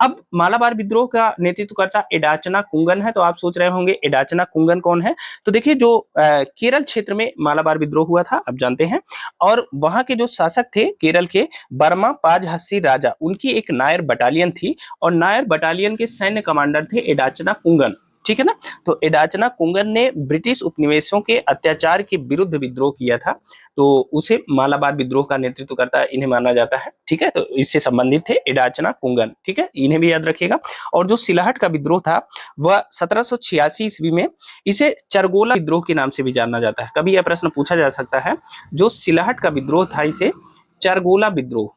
अब मालाबार विद्रोह का नेतृत्वकर्ता एडाचना कुंगन है, तो आप सोच रहे होंगे एडाचना कुंगन कौन है? तो देखिए जो केरल क्षेत्र में मालाबार विद्रोह हुआ था, आप जानते हैं, और वहां के जो शासक थे केरल के, बर्मा पाजहस्सी राजा, उनकी एक नायर बटालियन थी, और नायर बटालियन के सैन्य कमांडर थे एडाचना कुंगन। ठीक है ना, तो एडाचना कुंगन ने ब्रिटिश उपनिवेशों के अत्याचार के विरुद्ध विद्रोह किया था, तो उसे मालाबार विद्रोह का नेतृत्व करता इन्हें माना जाता है। ठीक है, तो इससे संबंधित थे एडाचना कुंगन। ठीक है, इन्हें भी याद रखिएगा। और जो सिलहट का विद्रोह था वह 1786 ईस्वी में, इसे चरगोला विद्रोह के नाम से भी जाना जाता है। कभी यह प्रश्न पूछा जा सकता है, जो सिलहट का विद्रोह था इसे चरगोला विद्रोह,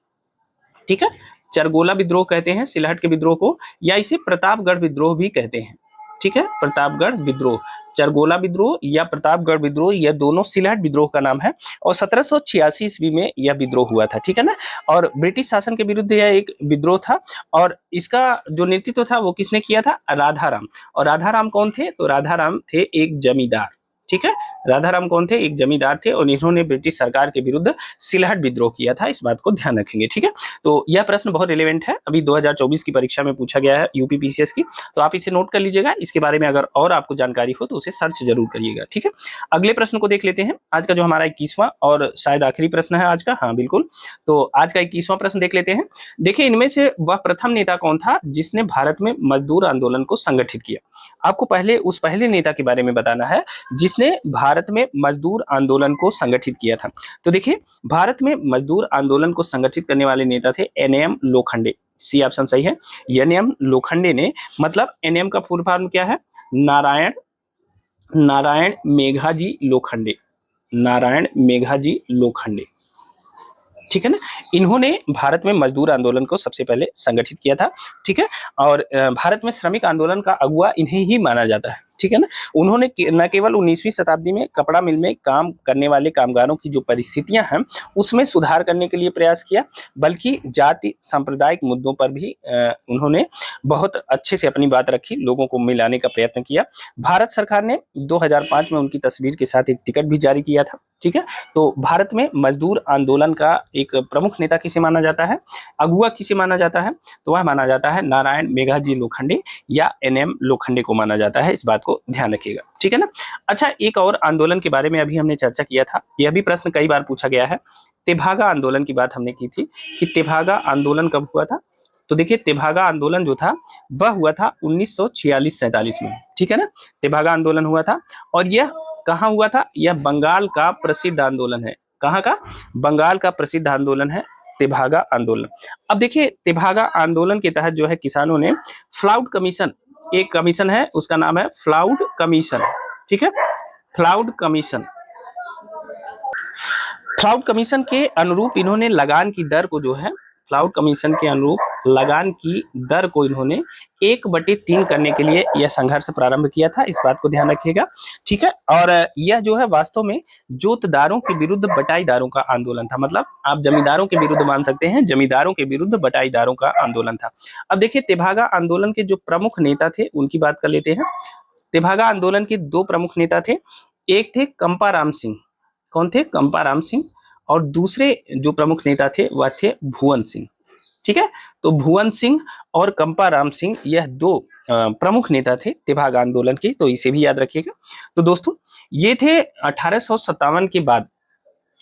ठीक है, चरगोला विद्रोह कहते हैं सिलहट के विद्रोह को, या इसे प्रतापगढ़ विद्रोह भी कहते हैं। ठीक है, प्रतापगढ़ विद्रोह, चरगोला विद्रोह या प्रतापगढ़ विद्रोह, यह दोनों सिलहट विद्रोह का नाम है, और 1786 ईस्वी में यह विद्रोह हुआ था। ठीक है ना, और ब्रिटिश शासन के विरुद्ध यह एक विद्रोह था, और इसका जो नेतृत्व था वो किसने किया था? राधा राम। और राधा राम कौन थे? तो राधा राम थे एक जमींदार। ठीक है। राधाराम कौन थे? एक जमींदार थे और इन्होंने ब्रिटिश सरकार के विरुद्ध सिलहट विद्रोह किया था, इस बात को ध्यान रखेंगे, ठीक है। तो यह प्रश्न बहुत रिलेवेंट है, अभी 2024 की परीक्षा में पूछा गया है यूपीपीसीएस की, तो आप इसे नोट कर लीजिएगा। इसके बारे में अगर और आपको जानकारी हो तो उसे सर्च जरूर करिएगा, ठीक है। अगले प्रश्न को देख लेते हैं, आज का जो हमारा 21वां और शायद आखिरी प्रश्न है आज का, हाँ बिल्कुल। तो आज का 21वां प्रश्न देख लेते हैं। देखिए, इनमें से वह प्रथम नेता कौन था जिसने भारत में मजदूर आंदोलन को संगठित किया? आपको पहले उस पहले नेता के बारे में बताना है जिसने भारत में मजदूर आंदोलन को संगठित किया था। तो देखिए, भारत में मजदूर आंदोलन को संगठित करने वाले नेता थे एनएम लोखंडे। सी ऑप्शन सही है। एनएम लोखंडे ने, मतलब एनएम का फुल फॉर्म क्या है? नारायण मेघाजी लोखंडे। नारायण मेघाजी लोखंडे, ठीक है ना। इन्होंने भारत में मजदूर आंदोलन को सबसे पहले संगठित किया था, ठीक है। और भारत में श्रमिक आंदोलन का अगुवा इन्हें ही माना जाता है, ठीक है ना। उन्होंने न केवल 19वीं शताब्दी में कपड़ा मिल में काम करने वाले कामगारों की जो परिस्थितियां हैं उसमें सुधार करने के लिए प्रयास किया, बल्कि जाति सांप्रदायिक मुद्दों पर भी उन्होंने बहुत अच्छे से अपनी बात रखी, लोगों को मिलाने का प्रयत्न किया। भारत सरकार ने 2005 में उनकी तस्वीर के साथ एक टिकट भी जारी किया था, ठीक है। तो भारत में मजदूर आंदोलन का एक प्रमुख नेता किसे माना जाता है, अगुवा किसे माना जाता है? तो वह माना जाता है नारायण मेघाजी लोखंडे या एनएम लोखंडे को माना जाता है, इस बात को ध्यान रखिएगा, ठीक है ना। अच्छा, एक और आंदोलन के बारे में अभी हमने चर्चा किया था, यह भी प्रश्न कई बार पूछा गया है। तेभागा आंदोलन की बात हमने की थी कि तेभागा आंदोलन कब हुआ था? तो देखिए, तेभागा आंदोलन जो था वह हुआ था 1946-47 में, ठीक है ना। तेभागा आंदोलन हुआ था और यह कहाँ हुआ था? यह बंगाल का प्रसिद्ध आंदोलन है। कहाँ का? बंगाल का प्रसिद्ध आंदोलन है तेभागा आंदोलन। अब देखिए, तेभागा आंदोलन के तहत जो है किसानों ने फ्लाउड कमीशन, एक कमीशन है उसका नाम है फ्लाउड कमीशन, ठीक है। फ्लाउड कमीशन, फ्लाउड कमीशन के अनुरूप इन्होंने लगान की दर को जो है, फ्लाउड कमीशन के अनुरूप लगान की दर को इन्होंने 1/3 करने के लिए यह संघर्ष प्रारंभ किया था, इस बात को ध्यान रखिएगा, ठीक है। और यह जो है वास्तव में जोतदारों के विरुद्ध बटाईदारों का आंदोलन था, मतलब आप जमींदारों के विरुद्ध मान सकते हैं, जमींदारों के विरुद्ध बटाईदारों का आंदोलन था। अब देखिए, तेभागा आंदोलन के जो प्रमुख नेता थे उनकी बात कर लेते हैं। तेभागा आंदोलन के 2 प्रमुख नेता थे, एक थे कंपाराम सिंह। कौन थे? कंपाराम सिंह। और दूसरे जो प्रमुख नेता थे वह थे भुवन सिंह, ठीक है। तो भुवन सिंह और कंपाराम सिंह, यह 2 प्रमुख नेता थे तेभागा आंदोलन के, तो इसे भी याद रखिएगा। तो दोस्तों, ये थे 1857 के बाद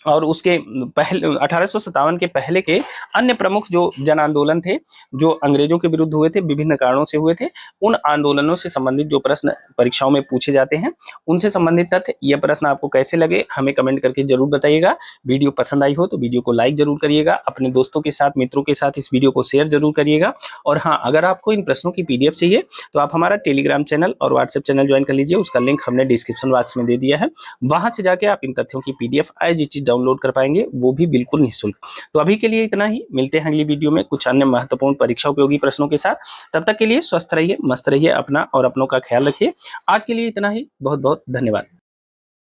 और उसके पहले 1857 के पहले के अन्य प्रमुख जो जन आंदोलन थे, जो अंग्रेजों के विरुद्ध हुए थे, विभिन्न कारणों से हुए थे, उन आंदोलनों से संबंधित जो प्रश्न परीक्षाओं में पूछे जाते हैं उनसे संबंधित तथ्य, ये प्रश्न आपको कैसे लगे हमें कमेंट करके जरूर बताइएगा। वीडियो पसंद आई हो तो वीडियो को लाइक जरूर करिएगा, अपने दोस्तों के साथ, मित्रों के साथ इस वीडियो को शेयर जरूर करिएगा। और हाँ, अगर आपको इन प्रश्नों की पीडीएफ चाहिए तो आप हमारा टेलीग्राम चैनल और व्हाट्सएप चैनल ज्वाइन कर लीजिए, उसका लिंक हमने डिस्क्रिप्शन बॉक्स में दे दिया है। वहां से जाके आप इन तथ्यों की PDF as it is download कर पाएंगे, वो भी बिल्कुल निःशुल्क। तो अभी के लिए इतना ही, मिलते हैं अगली वीडियो में कुछ अन्य महत्वपूर्ण परीक्षा उपयोगी प्रश्नों के साथ। तब तक के लिए स्वस्थ रहिए, मस्त रहिए, अपना और अपनों का ख्याल रखिए। आज के लिए इतना ही, बहुत बहुत धन्यवाद।